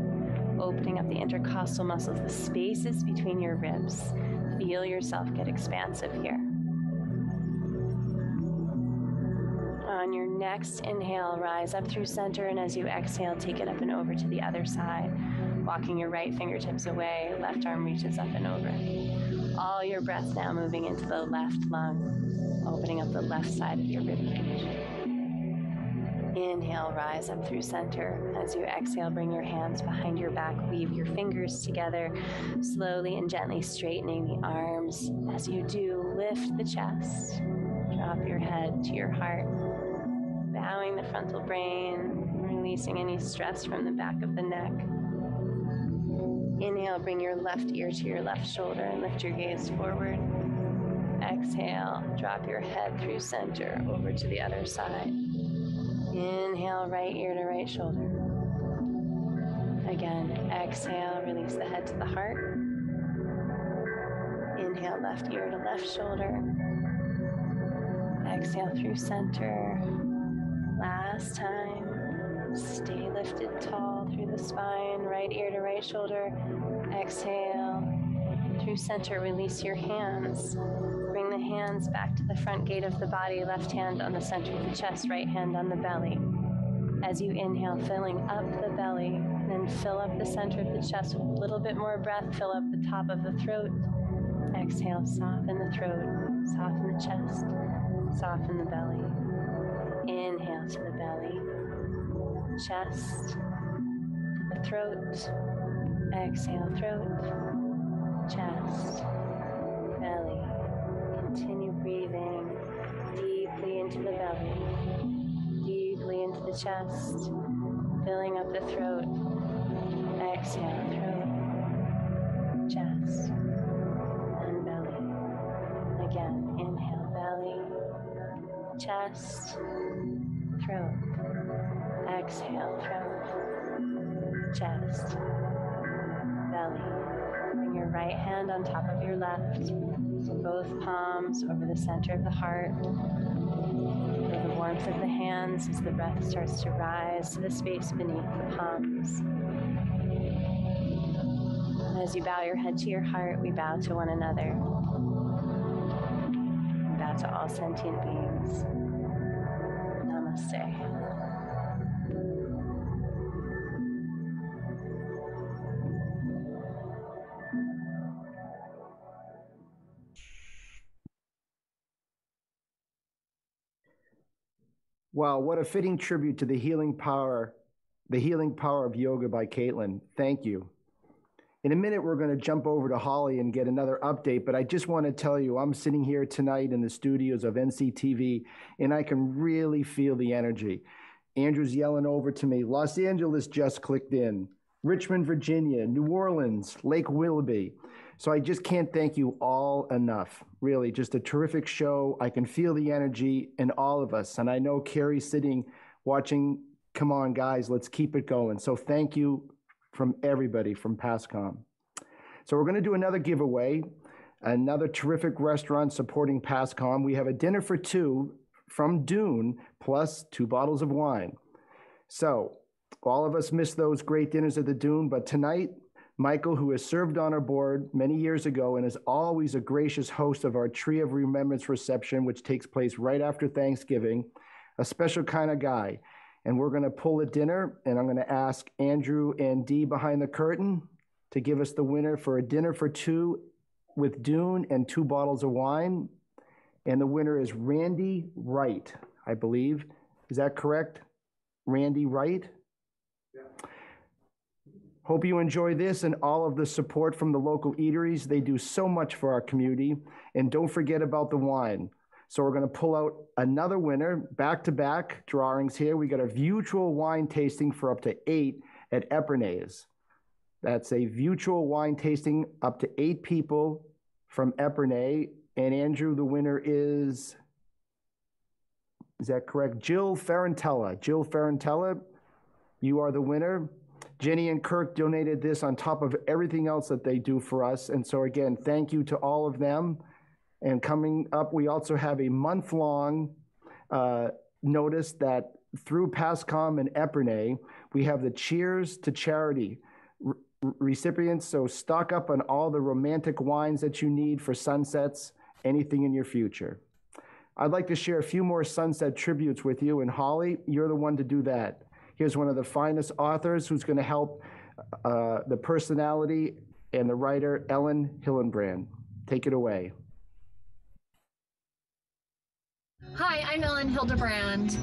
S17: Opening up the intercostal muscles, the spaces between your ribs. Feel yourself get expansive here. On your next inhale, rise up through center, and as you exhale, take it up and over to the other side. Walking your right fingertips away, left arm reaches up and over. All your breath now moving into the left lung, opening up the left side of your ribcage. Inhale, rise up through center. As you exhale, bring your hands behind your back, weave your fingers together, slowly and gently straightening the arms. As you do, lift the chest, drop your head to your heart, bowing the frontal brain, releasing any stress from the back of the neck. Inhale, bring your left ear to your left shoulder and lift your gaze forward. Exhale, drop your head through center over to the other side. Inhale, right ear to right shoulder. Again, exhale, release the head to the heart. Inhale, left ear to left shoulder. Exhale through center. Last time. Stay lifted tall through the spine, right ear to right shoulder. Exhale. Through center, release your hands. Bring the hands back to the front gate of the body, left hand on the center of the chest, right hand on the belly. As you inhale, filling up the belly, then fill up the center of the chest with a little bit more breath, fill up the top of the throat. Exhale, soften the throat, soften the chest, soften the belly. Inhale to the belly, chest, the throat. Exhale, throat, chest, belly. Continue breathing deeply into the belly, deeply into the chest, filling up the throat. Exhale, throat, chest, and belly. Again, inhale, belly, chest, throat. Exhale, throat, chest, belly. Bring your right hand on top of your left. Both palms over the center of the heart. Feel the warmth of the hands as the breath starts to rise to the space beneath the palms. And as you bow your head to your heart, we bow to one another. We bow to all sentient beings. Namaste.
S1: Wow, what a fitting tribute to the healing power of yoga by Caitlin. Thank you. In a minute, we're going to jump over to Holly and get another update, but I just want to tell you, I'm sitting here tonight in the studios of NCTV, and I can really feel the energy. Andrew's yelling over to me. Los Angeles just clicked in. Richmond, Virginia, New Orleans, Lake Willoughby. So I just can't thank you all enough. Really, just a terrific show. I can feel the energy in all of us. And I know Carrie's sitting watching. Come on, guys, let's keep it going. So thank you from everybody from PASCOM. So we're going to do another giveaway, another terrific restaurant supporting PASCOM. We have a dinner for two from Dune, plus 2 bottles of wine. So all of us miss those great dinners at the Dune, but tonight, Michael, who has served on our board many years ago and is always a gracious host of our Tree of Remembrance reception, which takes place right after Thanksgiving, a special kind of guy. And we're going to pull a dinner, and I'm going to ask Andrew and Dee behind the curtain to give us the winner for a dinner for two with Dune and 2 bottles of wine. And the winner is Randy Wright, I believe. Is that correct? Randy Wright? Yeah. Hope you enjoy this and all of the support from the local eateries. They do so much for our community. And don't forget about the wine. So we're going to pull out another winner, back-to-back drawings here. We got a mutual wine tasting for up to 8 at Epernay's. That's a mutual wine tasting up to 8 people from Epernay. And Andrew, the winner is that correct? Jill Ferrantella. Jill Ferrantella, you are the winner. Jenny and Kirk donated this on top of everything else that they do for us. And so again, thank you to all of them. And coming up, we also have a month-long notice that through PASCOM and Epernay, we have the Cheers to Charity recipients. So stock up on all the romantic wines that you need for sunsets, anything in your future. I'd like to share a few more sunset tributes with you. And Holly, you're the one to do that. Here's one of the finest authors who's going to help the personality and the writer, Ellen Hillenbrand. Take it away.
S18: Hi, I'm Ellen Hildebrand,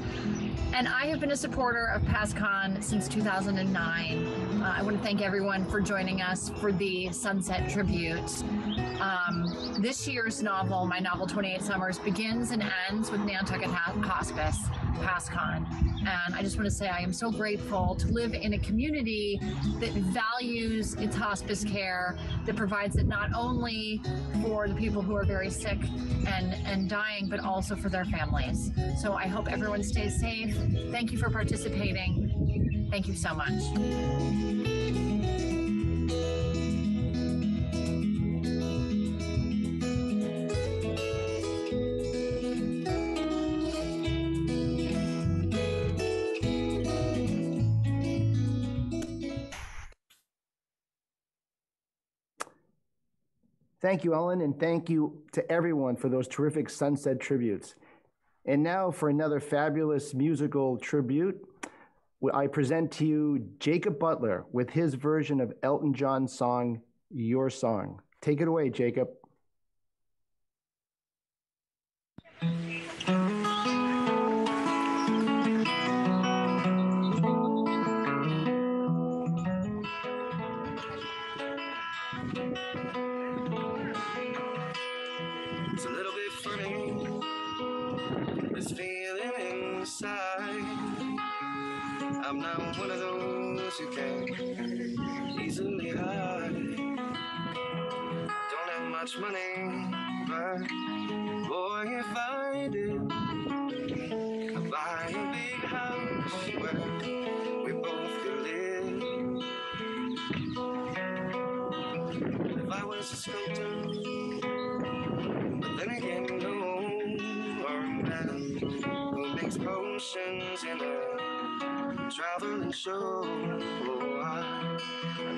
S18: and I have been a supporter of PASCON since 2009. I want to thank everyone for joining us for the Sunset Tribute. This year's novel, my novel 28 Summers, begins and ends with Nantucket Hospice, PASCON. And I just want to say I am so grateful to live in a community that values its hospice care, that provides it not only for the people who are very sick and dying, but also for their families. So I hope everyone stays safe. Thank you for participating. Thank you so much.
S1: Thank you, Ellen, and thank you to everyone for those terrific Sunset tributes. And now for another fabulous musical tribute, I present to you Jacob Butler with his version of Elton John's song, Your Song. Take it away, Jacob.
S19: It's a little bit funny, this feeling inside. I'm not one of those who can easily hide. Don't have much money, but boy, if I did, I'd buy a big house where we both could live. If I was a sculptor, but then again, no, or a man who makes potions in a traveling show. Oh, I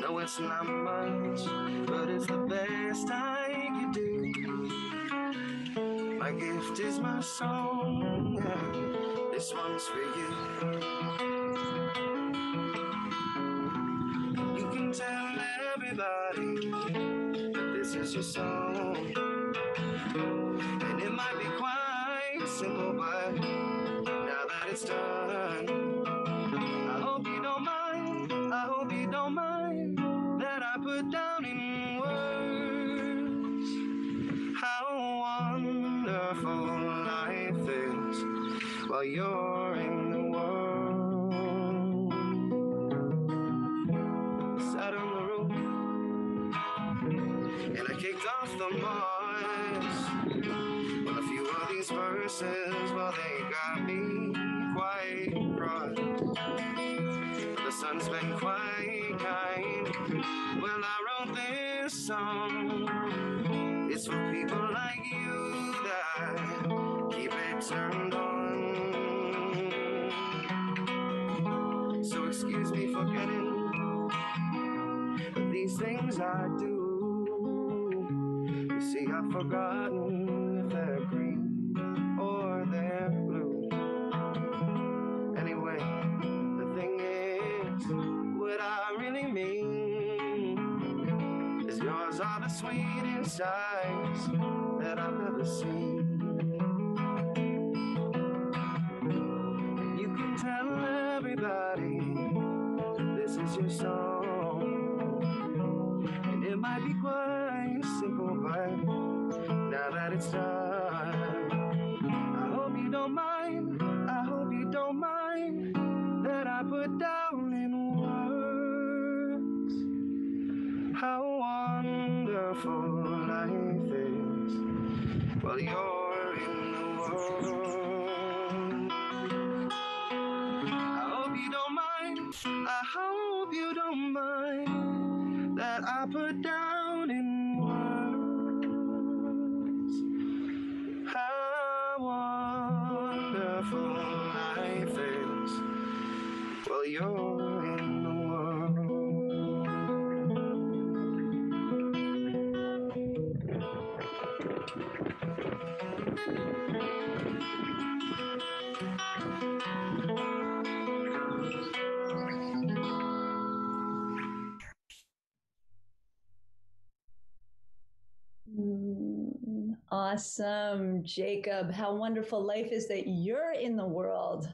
S19: know it's not much, but it's the best I could do. My gift is my song, this one's for you. You can tell everybody that this is your song, and it might be quite simple, but now that it's done, I hope you don't mind, I hope you don't mind that I put down in words how wonderful life is while you're in the world. the Mars. Well, a few of these verses, well, they got me quite cross. The sun's been quite kind. Well, I wrote this song. It's for people like you that keep it turned on. So excuse me for getting these things I do. You see, I've forgotten if they're green or they're blue. Anyway, the thing is, what I really mean is yours are the sweetest eyes that I've ever seen. And you can tell everybody this is your song. And it might be quite simple, but now that it's done, I hope you don't mind, I hope you don't mind that I put down in words how wonderful life is while you're in the world. I hope you don't mind, I hope you don't mind that I put down in words how wonderful life is while you're in the world.
S5: Awesome, Jacob. How wonderful life is that you're in the world,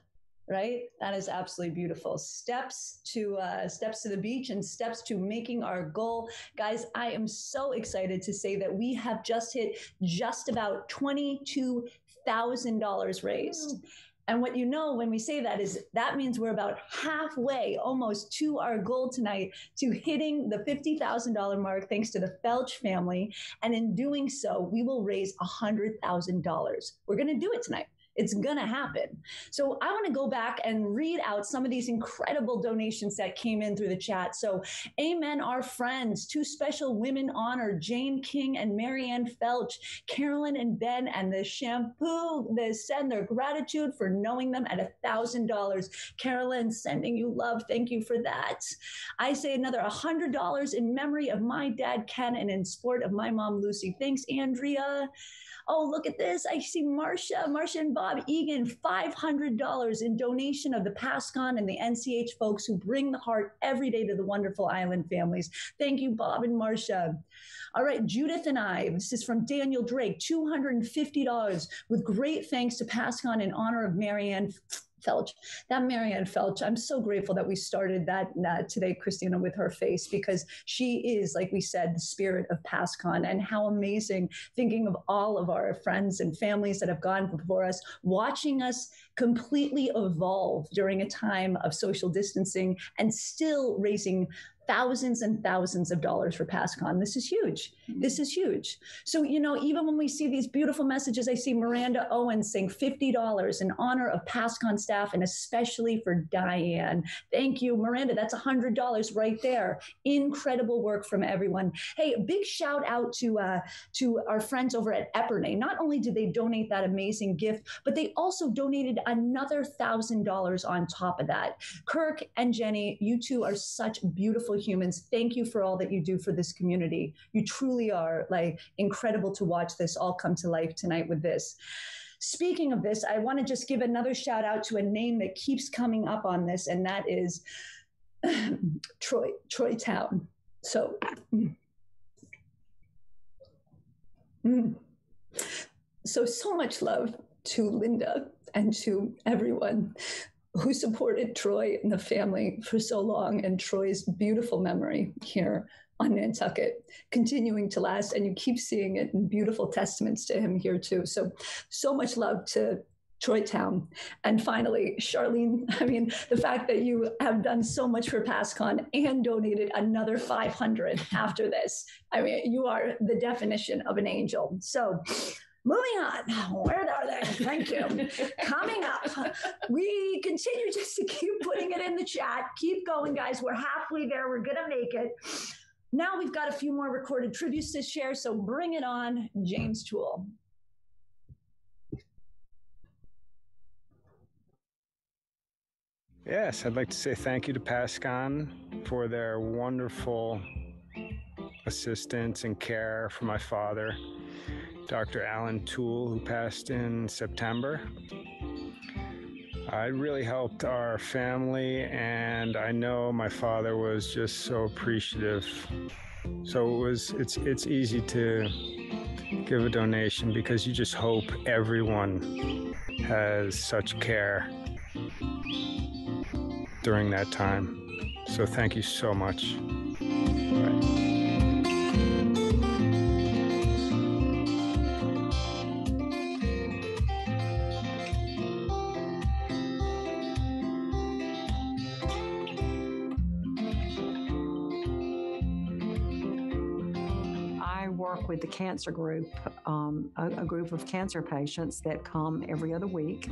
S5: right? That is absolutely beautiful. Steps to the beach and steps to making our goal. Guys, I am so excited to say that we have just hit just about $22,000 raised. And what you know when we say that is that means we're about halfway almost to our goal tonight to hitting the $50,000 mark thanks to the Felch family. And in doing so, we will raise $100,000. We're going to do it tonight. It's going to happen. So I want to go back and read out some of these incredible donations that came in through the chat. So amen, our friends, two special women honored, Jane King and Marianne Felch, Carolyn and Ben, and the shampoo, they send their gratitude for knowing them at $1,000. Carolyn, sending you love. Thank you for that. I say another $100 in memory of my dad, Ken, and in support of my mom, Lucy. Thanks, Andrea. Oh, look at this. I see Marcia and Bob Egan, $500 in donation of the PASCON and the NCH folks who bring the heart every day to the wonderful island families. Thank you, Bob and Marcia. All right, Judith and I, this is from Daniel Drake, $250 with great thanks to PASCON in honor of Marianne Felch. That Marianne Felch, I'm so grateful that we started that today, Christina, with her face, because she is, like we said, the spirit of PASCON. And how amazing, thinking of all of our friends and families that have gone before us, watching us completely evolve during a time of social distancing and still raising thousands and thousands of dollars for PASCON. This is huge. This is huge. So, you know, even when we see these beautiful messages, I see Miranda Owens saying $50 in honor of PASCON staff and especially for Diane. Thank you, Miranda. That's $100 right there. Incredible work from everyone. Hey, a big shout out to our friends over at Epernay. Not only did they donate that amazing gift, but they also donated another $1,000 on top of that. Kirk and Jenny, you two are such beautiful humans. Thank you for all that you do for this community. You truly are like incredible to watch this all come to life tonight with this. Speaking of this, I want to just give another shout out to a name that keeps coming up on this, and that is Troy Town. So, so much love to Linda and to everyone who supported Troy and the family for so long, and Troy's beautiful memory here on Nantucket continuing to last. And you keep seeing it in beautiful testaments to him here too. So much love to Troytown. And finally, Charlene, I mean, the fact that you have done so much for PassCon and donated another 500 after this, I mean, you are the definition of an angel. So moving on, where are they? Thank you. Coming up, we continue just to keep putting it in the chat. Keep going, guys. We're halfway there. We're going to make it. Now we've got a few more recorded tributes to share, so bring it on, James Toole.
S20: Yes, I'd like to say thank you to PassCon for their wonderful assistance and care for my father, Dr. Alan Toole, who passed in September. It really helped our family, and I know my father was just so appreciative. So it's easy to give a donation because you just hope everyone has such care during that time. So thank you so much.
S2: With the cancer group, a group of cancer patients that come every other week,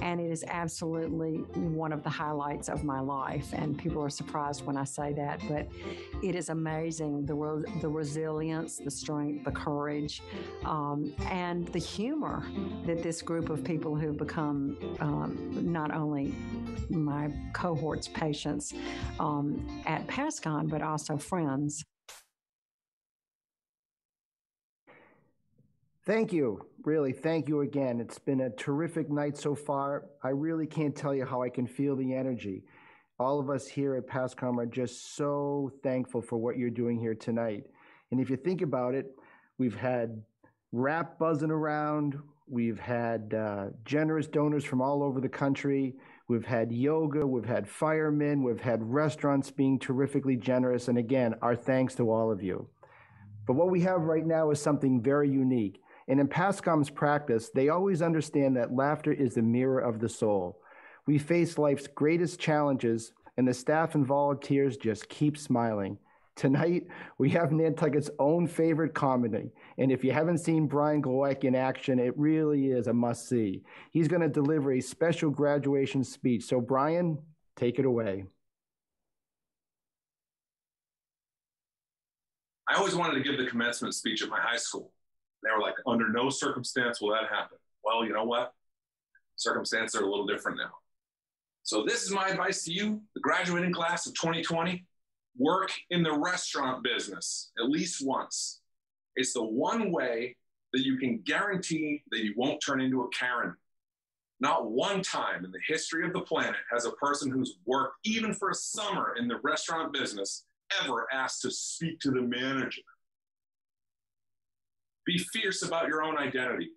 S2: and it is absolutely one of the highlights of my life. And people are surprised when I say that, but it is amazing, the resilience, the strength, the courage, and the humor that this group of people who become not only my cohort's patients at PassCon, but also friends.
S1: Thank you. Really, thank you again. It's been a terrific night so far. I really can't tell you how I can feel the energy. All of us here at PassCon are just so thankful for what you're doing here tonight. And if you think about it, we've had rap buzzing around. We've had generous donors from all over the country. We've had yoga. We've had firemen. We've had restaurants being terrifically generous. And again, our thanks to all of you. But what we have right now is something very unique. And in PassCon's practice, they always understand that laughter is the mirror of the soul. We face life's greatest challenges, and the staff and volunteers just keep smiling. Tonight, we have Nantucket's own favorite comedy. And if you haven't seen Brian Glowacki in action, it really is a must-see. He's going to deliver a special graduation speech. So, Brian, take it away.
S21: I always wanted to give the commencement speech at my high school. They were like, under no circumstance will that happen. Well, you know what? Circumstances are a little different now. So this is my advice to you, the graduating class of 2020. Work in the restaurant business at least once. It's the one way that you can guarantee that you won't turn into a Karen. Not one time in the history of the planet has a person who's worked even for a summer in the restaurant business ever asked to speak to the manager. Be fierce about your own identity.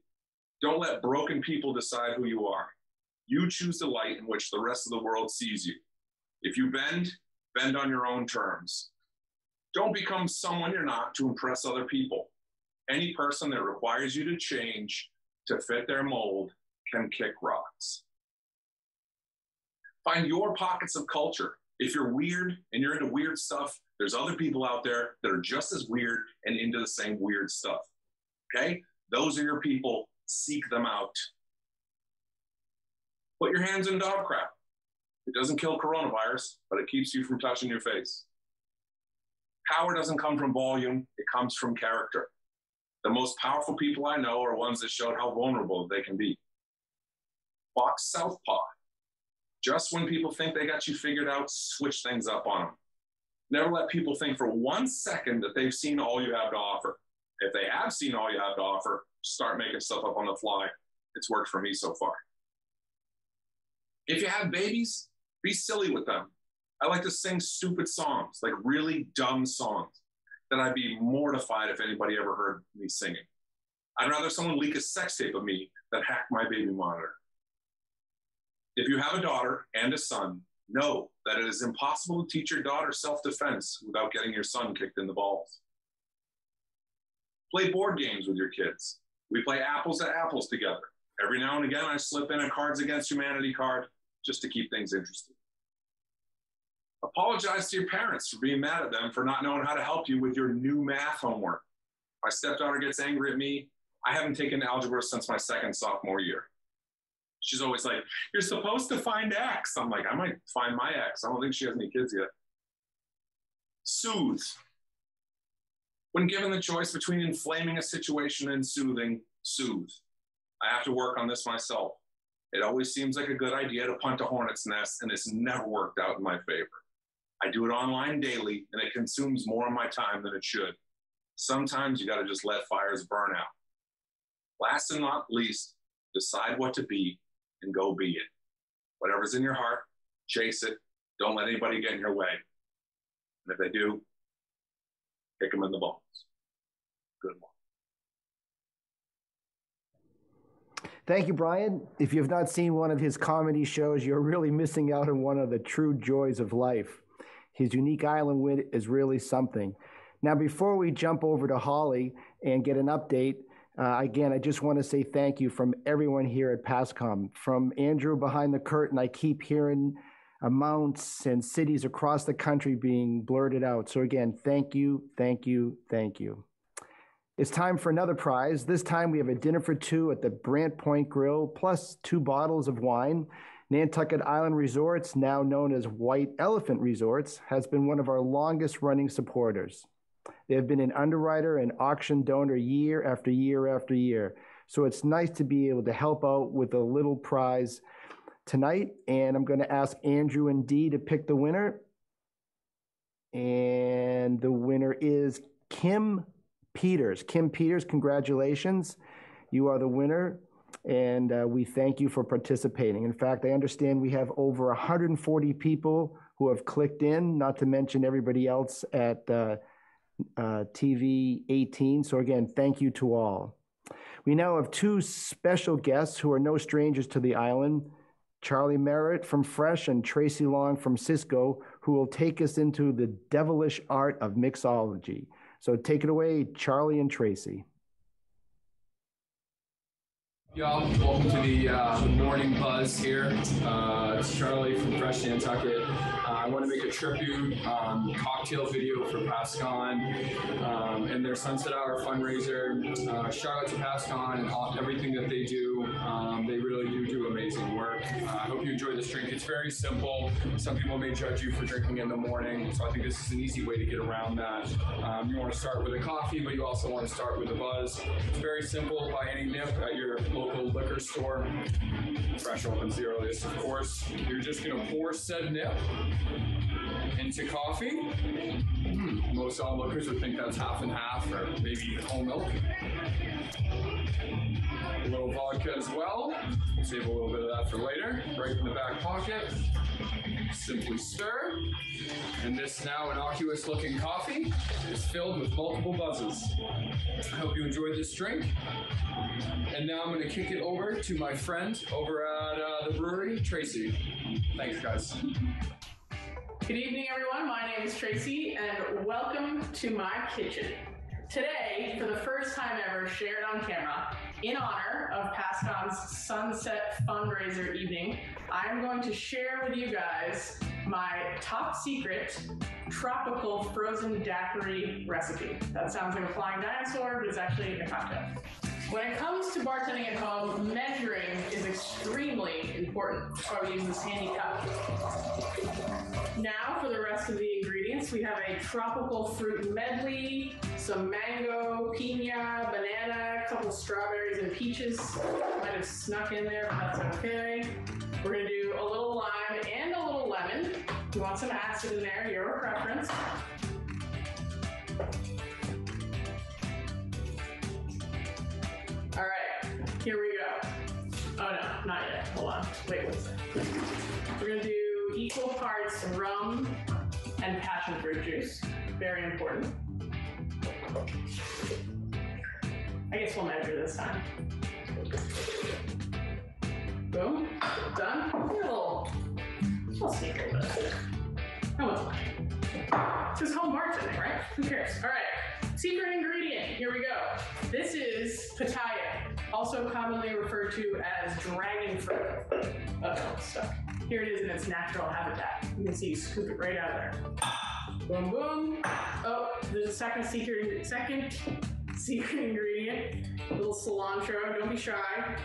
S21: Don't let broken people decide who you are. You choose the light in which the rest of the world sees you. If you bend, bend on your own terms. Don't become someone you're not to impress other people. Any person that requires you to change to fit their mold can kick rocks. Find your pockets of culture. If you're weird and you're into weird stuff, there's other people out there that are just as weird and into the same weird stuff. Okay? Those are your people. Seek them out. Put your hands in dog crap. It doesn't kill coronavirus, but it keeps you from touching your face. Power doesn't come from volume. It comes from character. The most powerful people I know are ones that showed how vulnerable they can be. Box southpaw. Just when people think they got you figured out, switch things up on them. Never let people think for 1 second that they've seen all you have to offer. If they have seen all you have to offer, start making stuff up on the fly. It's worked for me so far. If you have babies, be silly with them. I like to sing stupid songs, like really dumb songs, that I'd be mortified if anybody ever heard me singing. I'd rather someone leak a sex tape of me than hack my baby monitor. If you have a daughter and a son, know that it is impossible to teach your daughter self-defense without getting your son kicked in the balls. Play board games with your kids. We play apples to apples together. Every now and again, I slip in a Cards Against Humanity card just to keep things interesting. Apologize to your parents for being mad at them for not knowing how to help you with your new math homework. My stepdaughter gets angry at me. I haven't taken algebra since my second sophomore year. She's always like, you're supposed to find X. I'm like, I might find my X. I don't think she has any kids yet. Soothe. When given the choice between inflaming a situation and soothing, soothe. I have to work on this myself. It always seems like a good idea to punt a hornet's nest, and it's never worked out in my favor. I do it online daily, and it consumes more of my time than it should. Sometimes you got to just let fires burn out. Last and not least, decide what to be and go be it. Whatever's in your heart, chase it. Don't let anybody get in your way. And if they do, kick them in the balls. Good one.
S1: Thank you, Brian. If you've not seen one of his comedy shows, you're really missing out on one of the true joys of life. His unique island wit is really something. Now, before we jump over to Holly and get an update, again, I just want to say thank you from everyone here at PASCOM. From Andrew behind the curtain, I keep hearing amounts and cities across the country being blurted out. So again, thank you, thank you, thank you. It's time for another prize. This time we have a dinner for two at the Brant Point Grill, plus 2 bottles of wine. Nantucket Island Resorts, now known as White Elephant Resorts, has been one of our longest running supporters. They have been an underwriter and auction donor year after year after year. So it's nice to be able to help out with a little prize tonight. And I'm going to ask Andrew and Dee to pick the winner. And the winner is Kim Peters. Kim Peters, congratulations. You are the winner. And we thank you for participating. In fact, I understand we have over 140 people who have clicked in, not to mention everybody else at TV 18. So again, thank you to all. We now have 2 special guests who are no strangers to the island, Charlie Merritt from Fresh and Tracy Long from Cisco, who will take us into the devilish art of mixology. So take it away, Charlie and Tracy.
S3: Y'all, welcome to the morning buzz here. It's Charlie from Fresh Nantucket. I want to make a tribute cocktail video for PASCON and their Sunset Hour fundraiser. Shout out to PASCON and everything that they do. They really do amazing work. I hope you enjoy this drink. It's very simple. Some people may judge you for drinking in the morning, so I think this is an easy way to get around that. You want to start with a coffee, but you also want to start with a buzz. It's very simple. Buy any nip at your local liquor store. Fresh opens the earliest, of course. You're just going to pour said nip into coffee. Most onlookers would think that's half and half, or maybe even whole milk. A little vodka as well. Save a little bit of that for later. Right in the back pocket. Simply stir. And this now innocuous looking coffee is filled with multiple buzzes. I hope you enjoyed this drink. And now I'm going to kick it over to my friend over at the brewery, Tracy. Thanks, guys.
S22: Good evening, everyone. My name is Tracy, and welcome to my kitchen. Today, for the first time ever shared on camera, in honor of PASCON's Sunset Fundraiser evening, I'm going to share with you guys my top secret tropical frozen daiquiri recipe. That sounds like a flying dinosaur, but it's actually a cocktail. When it comes to bartending at home, measuring is extremely important. That's why we use this handy cup. Now for the rest of the ingredients, we have a tropical fruit medley, some mango, piña, banana, a couple strawberries and peaches. Might have snuck in there, but that's okay. We're gonna do a little lime and a little lemon. You want some acid in there, your preference. All right, here we go. Oh no, not yet. Hold on. Wait one second. We're gonna do equal parts rum and passion fruit juice. Very important. I guess we'll measure this time. Boom. Done. I'll sneak a little bit. How much? This is home bartending, right? Who cares? All right. Secret ingredient. Here we go. This is pitaya, also commonly referred to as dragon fruit. Uh-oh, it's stuck. Here it is in its natural habitat. You can see, scoop it right out of there. Boom, boom. Oh, there's a second secret ingredient. A little cilantro. Don't be shy.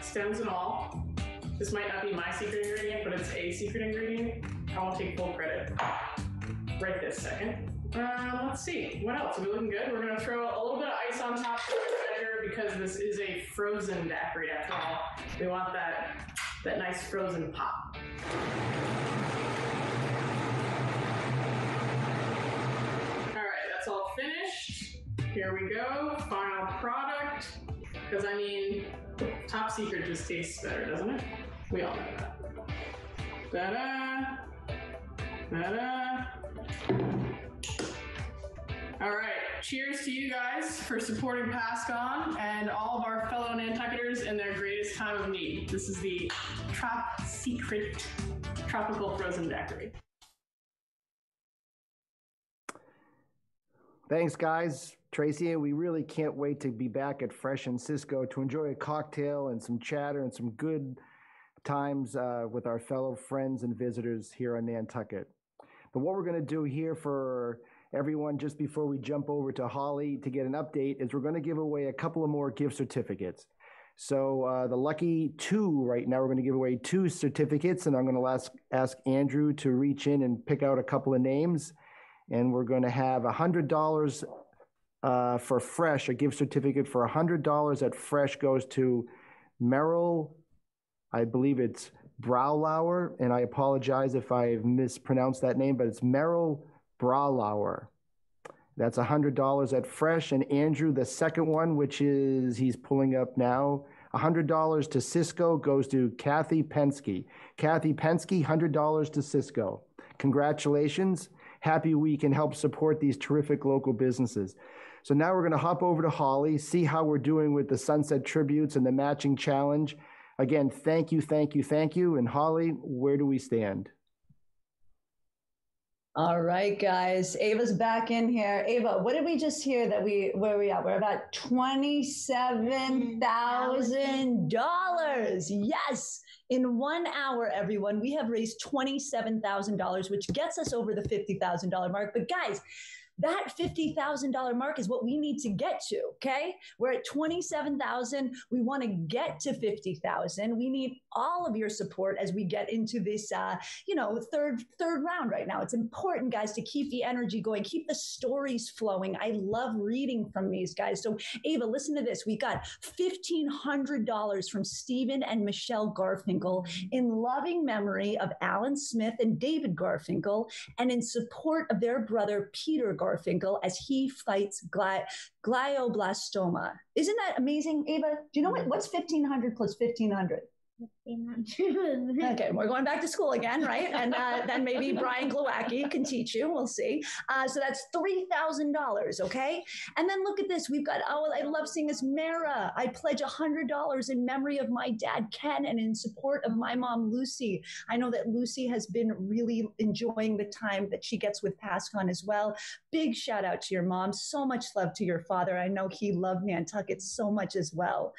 S22: Stems and all. This might not be my secret ingredient, but it's a secret ingredient. I won't take full credit right this second. Let's see. What else? Are we looking good? We're going to throw a little bit of ice on top to measure because this is a frozen daiquiri after all. We want that nice frozen pop. That's all finished. Here we go, final product. Because I mean, top secret just tastes better, doesn't it? We all know that. Ta-da, ta-da. All right, cheers to you guys for supporting PassCon and all of our fellow Nantucketers in their greatest time of need. This is the Top Secret Tropical Frozen Daiquiri.
S1: Thanks, guys. Tracy, we really can't wait to be back at Fresh and Cisco to enjoy a cocktail and some chatter and some good times with our fellow friends and visitors here on Nantucket. But what we're going to do here for everyone, just before we jump over to Holly to get an update, is we're going to give away a couple of more gift certificates. So the lucky two right now, we're going to give away 2 certificates, and I'm going to ask Andrew to reach in and pick out a couple of names. And we're going to have $100 for Fresh, a gift certificate for $100 at Fresh goes to Merrill, I believe it's Braulauer, and I apologize if I've mispronounced that name, but it's Merrill Braulauer. That's $100 at Fresh. And Andrew, the second one, which is, he's pulling up now, $100 to Cisco goes to Kathy Pensky. Kathy Pensky, $100 to Cisco. Congratulations. Happy we can help support these terrific local businesses. So now we're going to hop over to Holly, see how we're doing with the Sunset Tributes and the matching challenge. Again, thank you, thank you, thank you. And Holly, where do we stand?
S5: All right, guys. Ava's back in here. Ava, what did we just hear that where are we at? We're about $27,000. Yes. In 1 hour, everyone, we have raised $27,000, which gets us over the $50,000 mark. But guys, that $50,000 mark is what we need to get to, okay? We're at 27,000. We want to get to 50,000. We need all of your support as we get into this, third round right now. It's important, guys, to keep the energy going, keep the stories flowing. I love reading from these guys. So Ava, listen to this. We got $1,500 from Stephen and Michelle Garfinkel in loving memory of Alan Smith and David Garfinkel and in support of their brother, Peter Garfinkel, as he fights glioblastoma. Isn't that amazing, Ava? Do you know what's 1,500 plus 1,500? Okay, we're going back to school again, right? And then maybe Brian Glowacki can teach you. We'll see. So that's $3,000, okay? And then look at this. We've got, I love seeing this. Mara, I pledge $100 in memory of my dad, Ken, and in support of my mom, Lucy. I know that Lucy has been really enjoying the time that she gets with PassCon as well. Big shout out to your mom. So much love to your father. I know he loved Nantucket so much as well.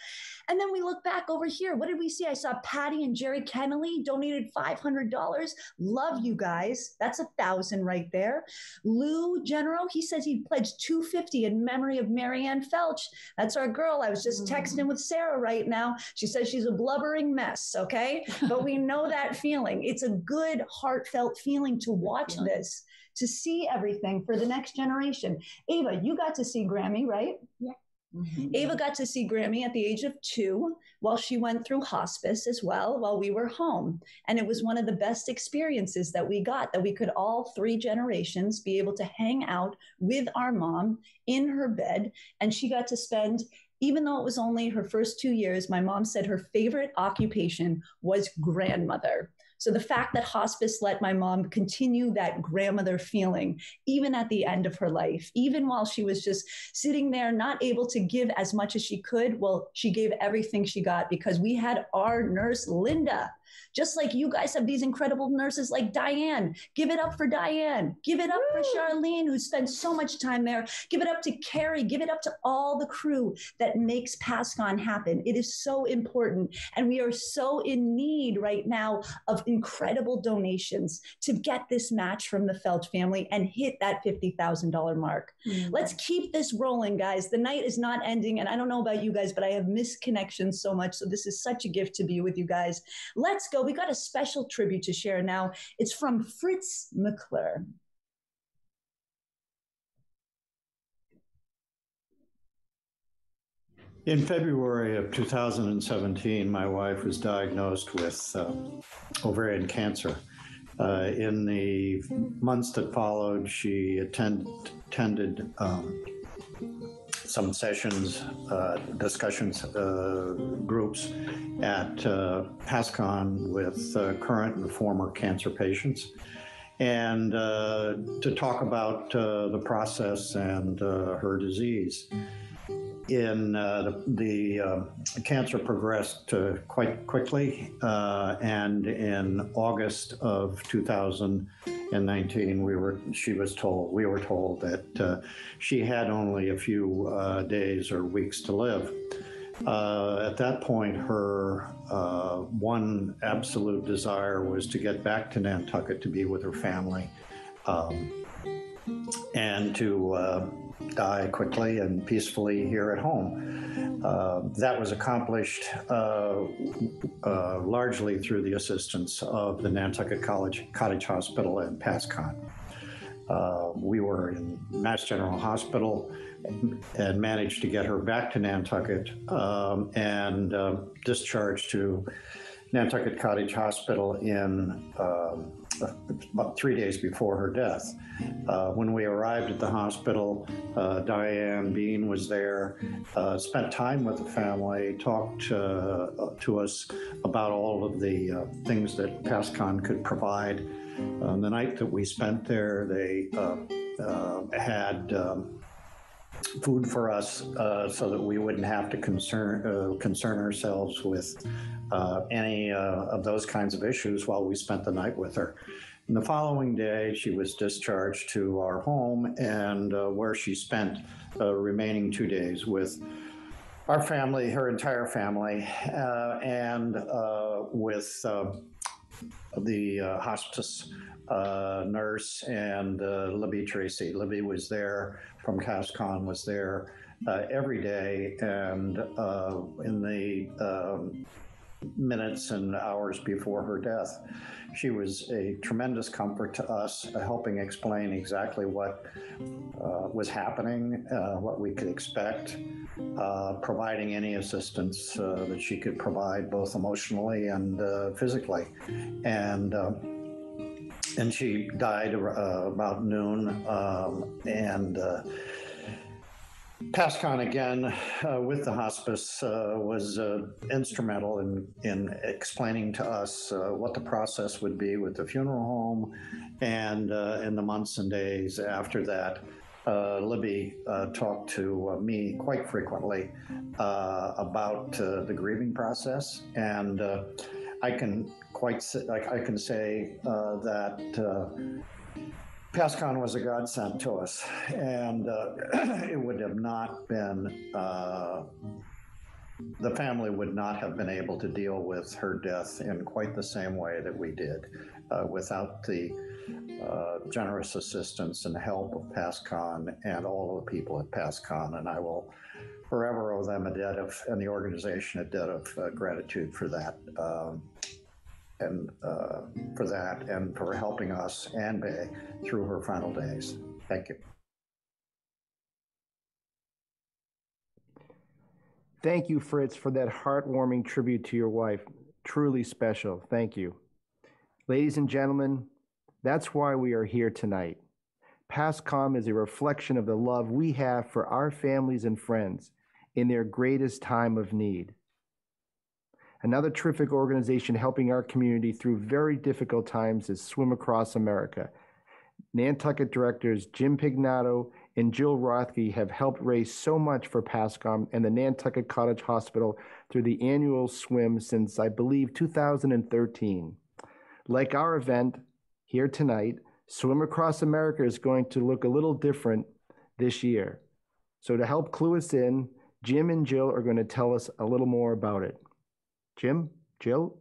S5: And then we look back over here. What did we see? I saw Patty and Jerry Kennelly donated $500. Love you guys. That's $1,000 right there. Lou General, he says he pledged $250 in memory of Marianne Felch. That's our girl. I was just texting with Sarah right now. She says she's a blubbering mess, okay? But we know that feeling. It's a good, heartfelt feeling to watch this, to see everything for the next generation. Ava, you got to see Grammy, right? Yeah. Mm-hmm. Ava got to see Grammy at the age of 2 while she went through hospice as well while we were home. And it was one of the best experiences that we got, that we could all 3 generations be able to hang out with our mom in her bed. And she got to spend, even though it was only her first 2 years, my mom said her favorite occupation was grandmother. So the fact that hospice let my mom continue that grandmother feeling, even at the end of her life, even while she was just sitting there, not able to give as much as she could, well, she gave everything she got because we had our nurse, Linda. just like you guys have these incredible nurses like Diane. Give it up for Diane. Give it up for Charlene, who spent so much time there. Give it up to Carrie. Give it up to all the crew that makes PASCON happen. It is so important. And we are so in need right now of incredible donations to get this match from the Felt family and hit that $50,000 mark. Let's keep this rolling, guys. The night is not ending. And I don't know about you guys, but I have missed connections so much. So this is such a gift to be with you guys. Let's go. We got a special tribute to share now. It's from Fritz McClure.
S6: In February of 2017, my wife was diagnosed with ovarian cancer. In the months that followed, she attended some sessions, discussions, groups at PASCON with current and former cancer patients, and to talk about the process and her disease. The cancer progressed quite quickly, and in August of 2019, we were told that she had only a few days or weeks to live. At that point, her one absolute desire was to get back to Nantucket to be with her family, and to die quickly and peacefully here at home. That was accomplished largely through the assistance of the Nantucket Cottage Hospital and PASCON. We were in Mass General Hospital and managed to get her back to Nantucket and discharged to Nantucket Cottage Hospital in about 3 days before her death. When we arrived at the hospital, Diane Bean was there, spent time with the family, talked to us about all of the things that PASCON could provide. The night that we spent there, they had food for us so that we wouldn't have to concern ourselves with any of those kinds of issues while we spent the night with her. And the following day, she was discharged to our home, and where she spent the remaining 2 days with our family, her entire family, and with the hospice nurse and Libby Tracy. Libby was there from PASCON, was there every day, and in the minutes and hours before her death, she was a tremendous comfort to us, helping explain exactly what was happening, what we could expect, providing any assistance that she could provide, both emotionally and physically. And she died about noon, and PASCON, again, with the hospice, was instrumental in explaining to us what the process would be with the funeral home. And in the months and days after that, Libby talked to me quite frequently about the grieving process. And I can say that PASCON was a godsend to us, and it would have not been, the family would not have been able to deal with her death in quite the same way that we did without the generous assistance and help of PASCON and all of the people at PASCON. And I will forever owe them a debt of, and the organization a debt of gratitude for that. And for helping us and Bay through her final days. Thank you.
S1: Thank you, Fritz, for that heartwarming tribute to your wife. Truly special. Thank you. Ladies and gentlemen, that's why we are here tonight. PASCON is a reflection of the love we have for our families and friends in their greatest time of need. Another terrific organization helping our community through very difficult times is Swim Across America. Nantucket directors Jim Pignato and Jill Rothke have helped raise so much for PASCOM and the Nantucket Cottage Hospital through the annual swim since, I believe, 2013. Like our event here tonight, Swim Across America is going to look a little different this year. So to help clue us in, Jim and Jill are going to tell us a little more about it. Jim, Jill?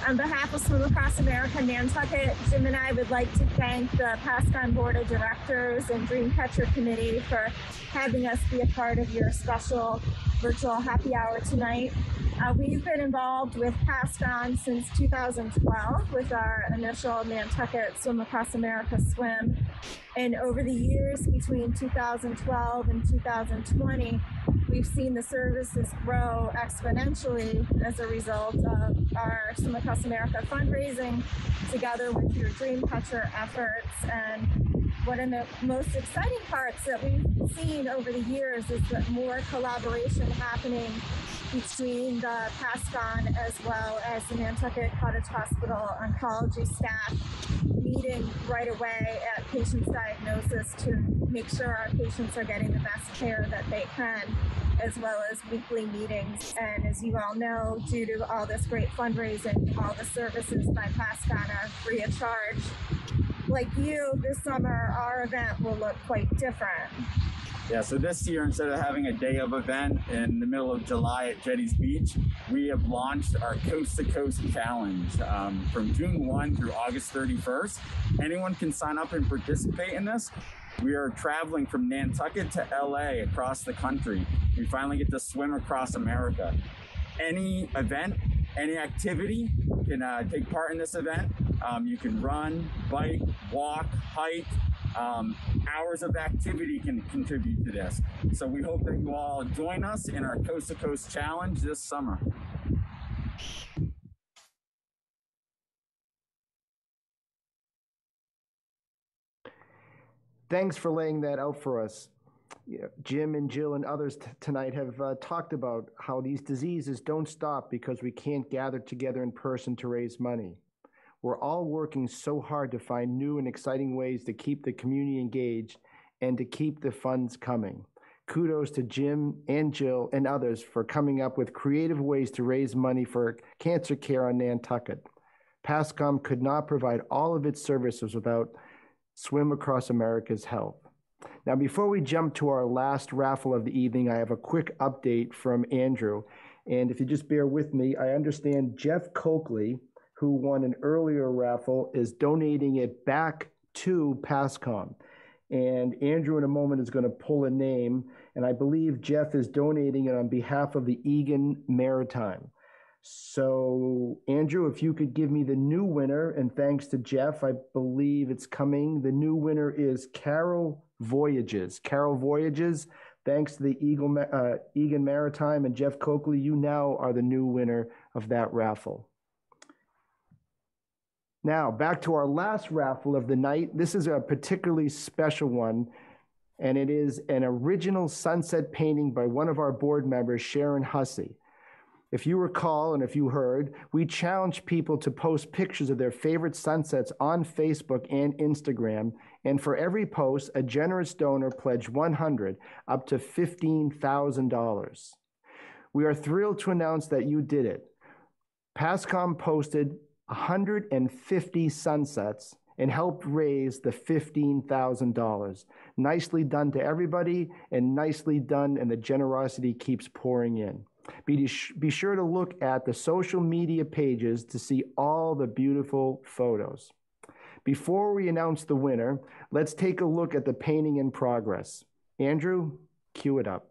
S7: On behalf of Swim Across America Nantucket, Jim and I would like to thank the PASCON Board of Directors and Dreamcatcher Committee for having us be a part of your special virtual happy hour tonight. We've been involved with PASCON since 2012 with our initial Nantucket Swim Across America swim. And over the years between 2012 and 2020, we've seen the services grow exponentially as a result of our Swim Across America fundraising together with your Dreamcatcher efforts. And one of the most exciting parts that we've seen over the years is that more collaboration happening between the PASCON as well as the Nantucket Cottage Hospital oncology staff, meeting right away at patient's diagnosis to make sure our patients are getting the best care that they can, as well as weekly meetings. And as you all know, due to all this great fundraising, all the services by PASCON are free of charge. Like you, this summer, our event will look quite different.
S8: Yeah, so this year, instead of having a day of event in the middle of July at Jetty's Beach, we have launched our Coast to Coast Challenge from June 1 through August 31st. Anyone can sign up and participate in this. We are traveling from Nantucket to LA across the country. We finally get to swim across America. Any event, any activity can take part in this event. You can run, bike, walk, hike. Hours of activity can contribute to this. So we hope that you all join us in our Coast to Coast Challenge this summer.
S1: Thanks for laying that out for us. Jim and Jill and others tonight have talked about how these diseases don't stop because we can't gather together in person to raise money. We're all working so hard to find new and exciting ways to keep the community engaged and to keep the funds coming. Kudos to Jim and Jill and others for coming up with creative ways to raise money for cancer care on Nantucket. PASCOM could not provide all of its services without Swim Across America's help. Now, before we jump to our last raffle of the evening, I have a quick update from Andrew. And if you just bear with me, I understand Jeff Coakley, who won an earlier raffle, is donating it back to PASCOM. And Andrew in a moment is going to pull a name, and I believe Jeff is donating it on behalf of the Egan Maritime. So Andrew, if you could give me the new winner, and thanks to Jeff, I believe it's coming. The new winner is Carol Voyages. Carol Voyages, thanks to the Egan Maritime and Jeff Coakley, you now are the new winner of that raffle. Now, back to our last raffle of the night. This is a particularly special one, and it is an original sunset painting by one of our board members, Sharon Hussey. If you recall, and if you heard, we challenged people to post pictures of their favorite sunsets on Facebook and Instagram, and for every post, a generous donor pledged $100 up to $15,000. We are thrilled to announce that you did it. PASCOM posted 150 sunsets and helped raise the $15,000. Nicely done to everybody, and nicely done, and the generosity keeps pouring in. Be sure to look at the social media pages to see all the beautiful photos. Before we announce the winner, let's take a look at the painting in progress. Andrew, cue it up.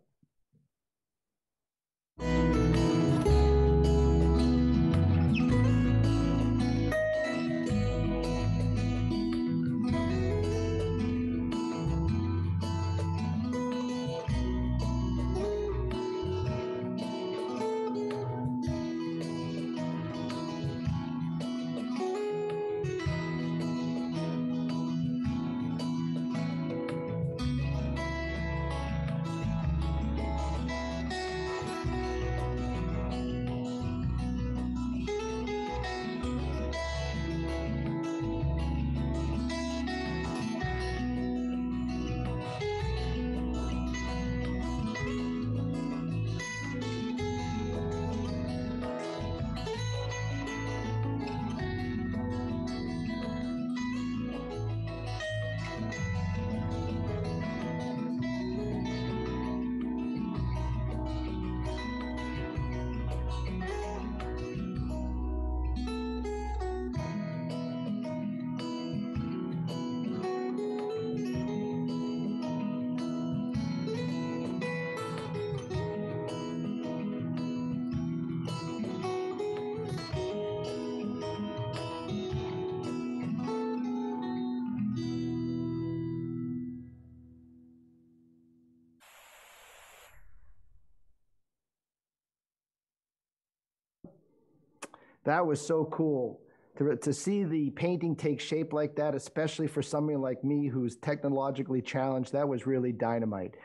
S1: That was so cool. To see the painting take shape like that, especially for somebody like me who's technologically challenged, that was really dynamite.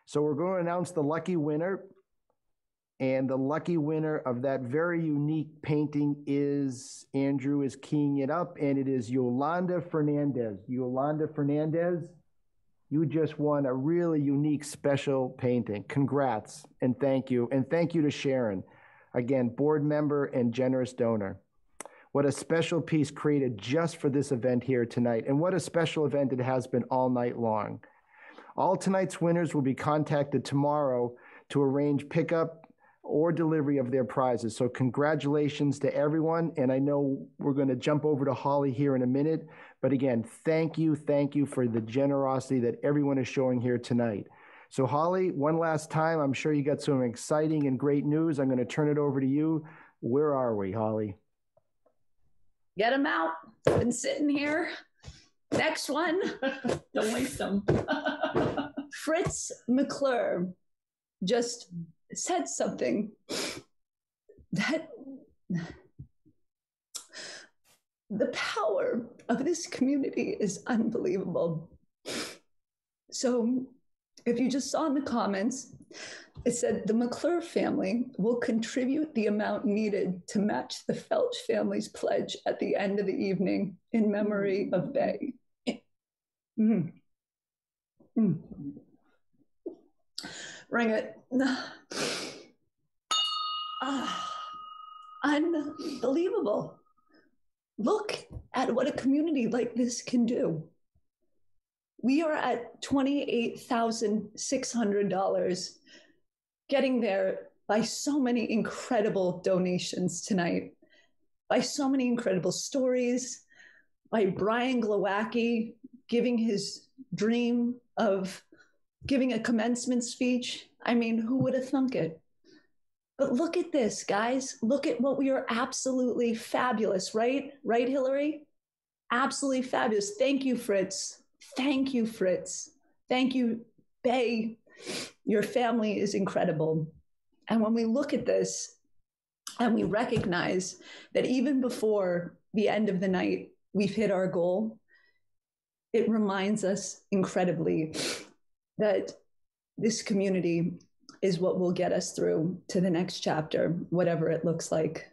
S1: So we're going to announce the lucky winner. And the lucky winner of that very unique painting is, Andrew is keying it up, and it is Yolanda Fernandez. Yolanda Fernandez, you just won a really unique, special painting. Congrats, and thank you. And thank you to Sharon, again, board member and generous donor. What a special piece created just for this event here tonight, and what a special event it has been all night long. All tonight's winners will be contacted tomorrow to arrange pickup or delivery of their prizes. So congratulations to everyone. And I know we're going to jump over to Holly here in a minute. But again, thank you for the generosity that everyone is showing here tonight. So Holly, one last time, I'm sure you got some exciting and great news. I'm going to turn it over to you. Where are we, Holly?
S5: Get them out. Been sitting here. Next one.
S2: Don't waste them.
S5: Fritz McClure just said something that the power of this community is unbelievable. So if you just saw in the comments, it said the McClure family will contribute the amount needed to match the Felch family's pledge at the end of the evening in memory of Bay. Ring it. Unbelievable. Look at what a community like this can do. We are at $28,600, getting there by so many incredible donations tonight, by so many incredible stories, by Brian Glowacki giving his dream of giving a commencement speech. I mean, who would have thunk it? But look at this, guys. Look at what we are absolutely fabulous, right? Right, Hillary? Absolutely fabulous. Thank you, Fritz. Thank you, Fritz. Thank you, Bay. Your family is incredible. And when we look at this and we recognize that even before the end of the night, we've hit our goal, it reminds us incredibly that this community is what will get us through to the next chapter, whatever it looks like.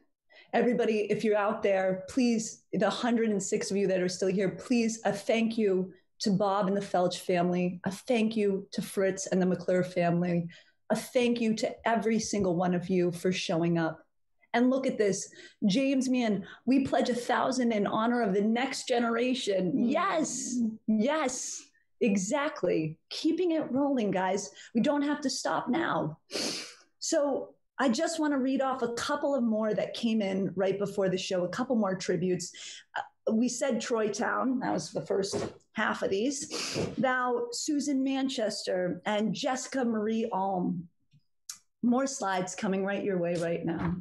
S5: Everybody, if you're out there, please, the 106 of you that are still here, please, a thank you to Bob and the Felch family, a thank you to Fritz and the McClure family, a thank you to every single one of you for showing up. And look at this, James, man, we pledge 1,000 in honor of the next generation. Yes, yes. Exactly. Keeping it rolling, guys. We don't have to stop now. So I just want to read off a couple of more that came in right before the show, a couple more tributes. We said Troy Town. That was the first half of these. Now, Susan Manchester and Jessica Marie Alm. More slides coming right your way right now.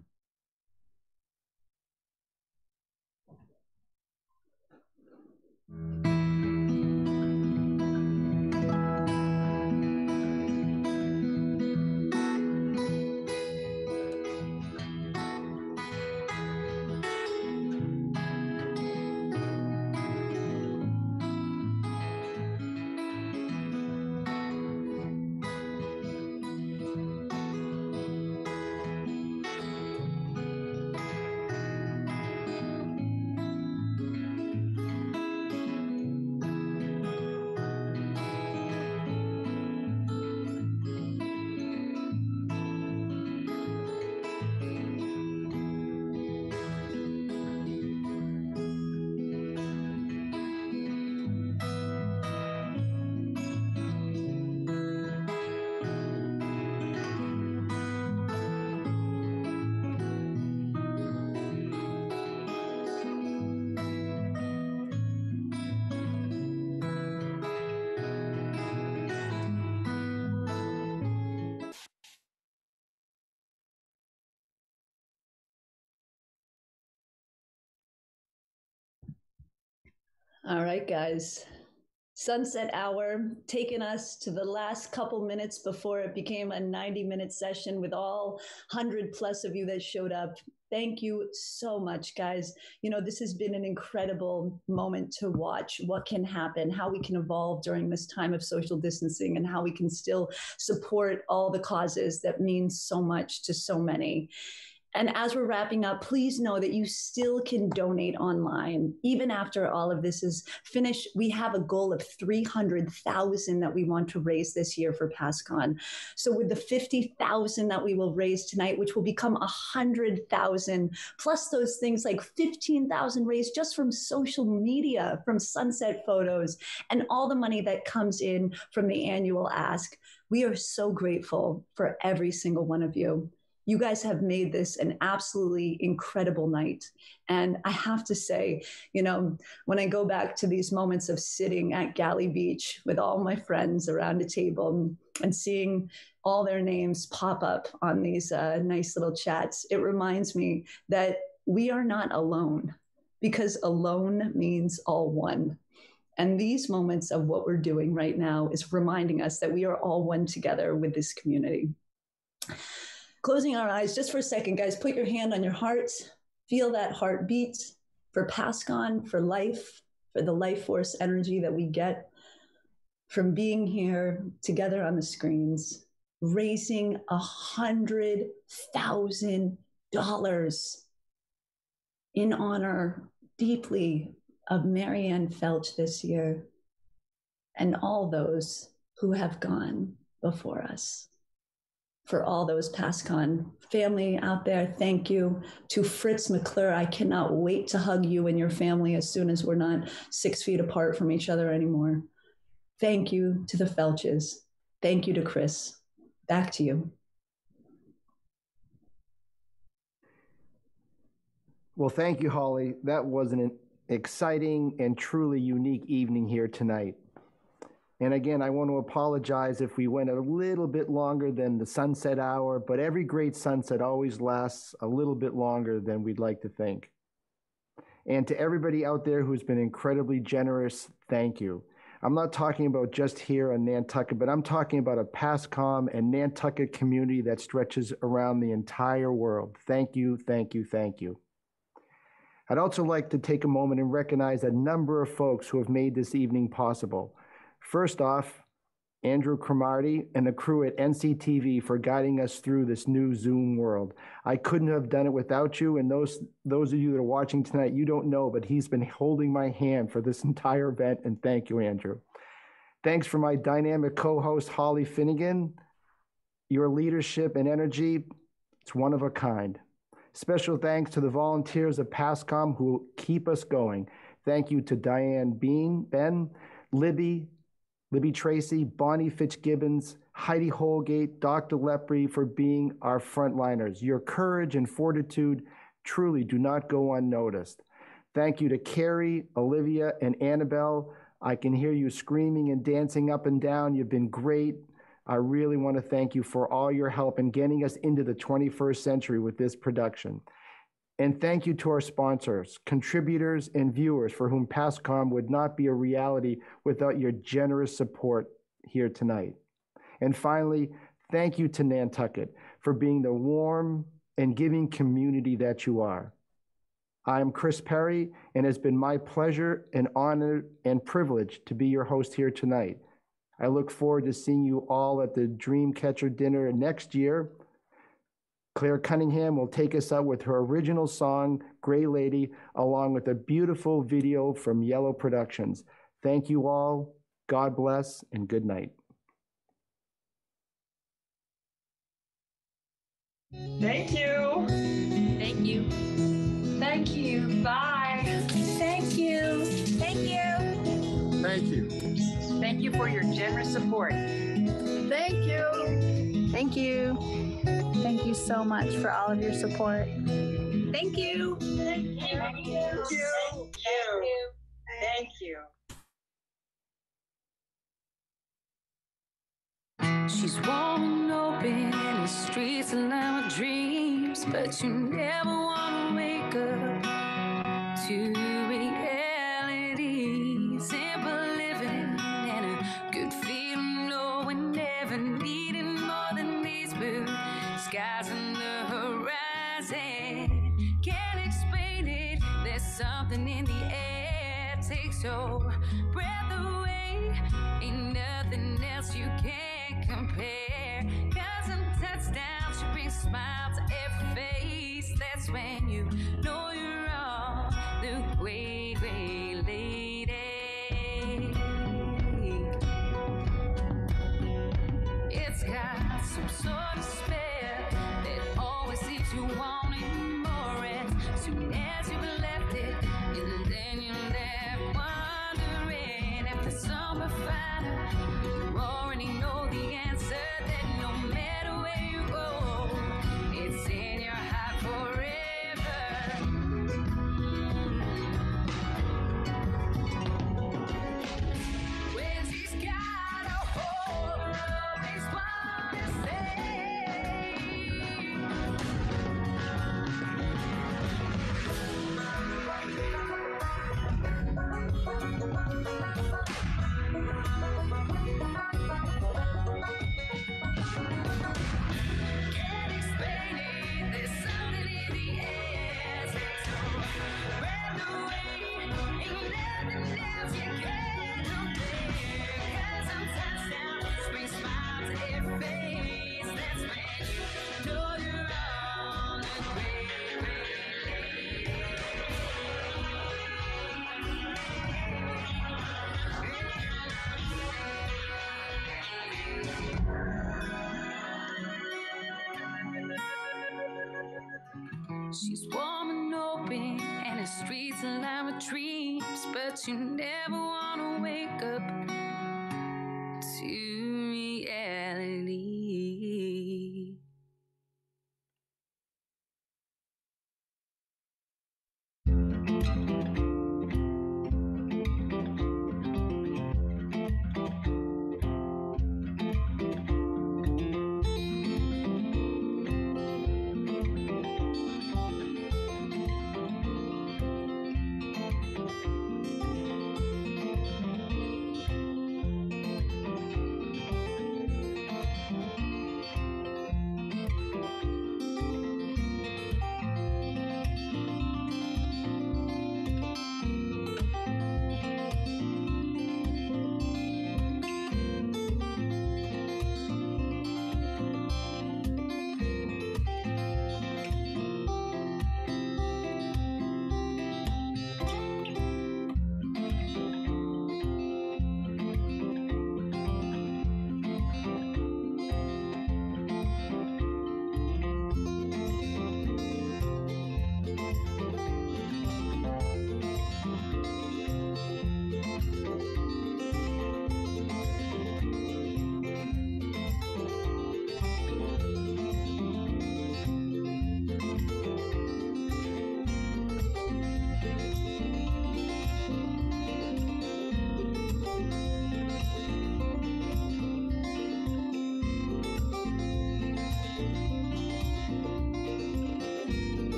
S5: All right, guys. Sunset Hour, taking us to the last couple minutes before it became a 90-minute session with all 100+ of you that showed up. Thank you so much, guys. You know, this has been an incredible moment to watch what can happen, how we can evolve during this time of social distancing, and how we can still support all the causes that mean so much to so many. And as we're wrapping up, please know that you still can donate online. Even after all of this is finished, we have a goal of $300,000 that we want to raise this year for PASCON. So with the $50,000 that we will raise tonight, which will become $100,000, plus those things like $15,000 raised just from social media, from sunset photos, and all the money that comes in from the annual ask, we are so grateful for every single one of you. You guys have made this an absolutely incredible night. And I have to say, you know, when I go back to these moments of sitting at Galley Beach with all my friends around a table and seeing all their names pop up on these nice little chats, it reminds me that we are not alone, because alone means all one. And these moments of what we're doing right now is reminding us that we are all one together with this community. Closing our eyes just for a second, guys, put your hand on your heart, feel that heartbeat for PASCON, for life, for the life force energy that we get from being here together on the screens, raising $100,000 in honor deeply of Marianne Felch this year and all those who have gone before us. For all those PASCON family out there, thank you. To Fritz McClure, I cannot wait to hug you and your family as soon as we're not 6 feet apart from each other anymore. Thank you to the Felches. Thank you to Chris. Back to you.
S1: Well, thank you, Holly. That was an exciting and truly unique evening here tonight. And again, I want to apologize if we went a little bit longer than the sunset hour, but every great sunset always lasts a little bit longer than we'd like to think. And to everybody out there who's been incredibly generous, thank you. I'm not talking about just here in Nantucket, but I'm talking about a PASCOM and Nantucket community that stretches around the entire world. Thank you, thank you, thank you. I'd also like to take a moment and recognize a number of folks who have made this evening possible. First off, Andrew Cromartie and the crew at NCTV for guiding us through this new Zoom world. I couldn't have done it without you, and those of you that are watching tonight, you don't know, but he's been holding my hand for this entire event, and thank you, Andrew. Thanks for my dynamic co-host, Holly Finnegan. Your leadership and energy, it's one of a kind. Special thanks to the volunteers of PASCOM who keep us going. Thank you to Diane Ben, Libby Tracy, Bonnie Fitzgibbons, Heidi Holgate, Dr. Lepre for being our frontliners. Your courage and fortitude truly do not go unnoticed. Thank you to Carrie, Olivia, and Annabelle. I can hear you screaming and dancing up and down. You've been great. I really want to thank you for all your help in getting us into the 21st century with this production. And thank you to our sponsors, contributors, and viewers for whom PASCOM would not be a reality without your generous support here tonight. And finally, thank you to Nantucket for being the warm and giving community that you are. I am Chris Perry, and it's been my pleasure and honor and privilege to be your host here tonight. I look forward to seeing you all at the Dreamcatcher dinner next year. Claire Cunningham will take us out with her original song, Gray Lady, along with a beautiful video from Yellow Productions. Thank you all. God bless and good night.
S4: Thank you.
S15: Thank you.
S18: Thank you. Bye.
S7: Thank you. Thank you.
S9: Thank you.
S10: Thank you for your generous support.
S18: Thank you.
S23: Thank you. Thank you so much for all of your support.
S10: Thank you.
S18: Thank you.
S10: Thank you. Thank you.
S24: She's walking open in the streets alive with dreams, but you never want to wake up to reality. Simple living something in the air takes your breath away. Ain't nothing else you can compare. 'Cause some touchdowns should bring a smile to every face. That's when you know you're on the great, great lady. It's got some sort of spell that always leaves you wanting more. And soon as you've left it, then you're left wondering if the summer fire, you already know the answer. That no matter where you go, it's in your heart forever. When she's got a hold of always wanna say, can't explain it, there's something in the air. Takes your breath away, ain't nothing else you can compare. 'Cause some touchdowns bring a smile to every face. That's when you know you're on a great, great lady. She's warm and open, and the streets are lined with dreams, but you never want to wake up to reality.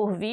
S9: por vir.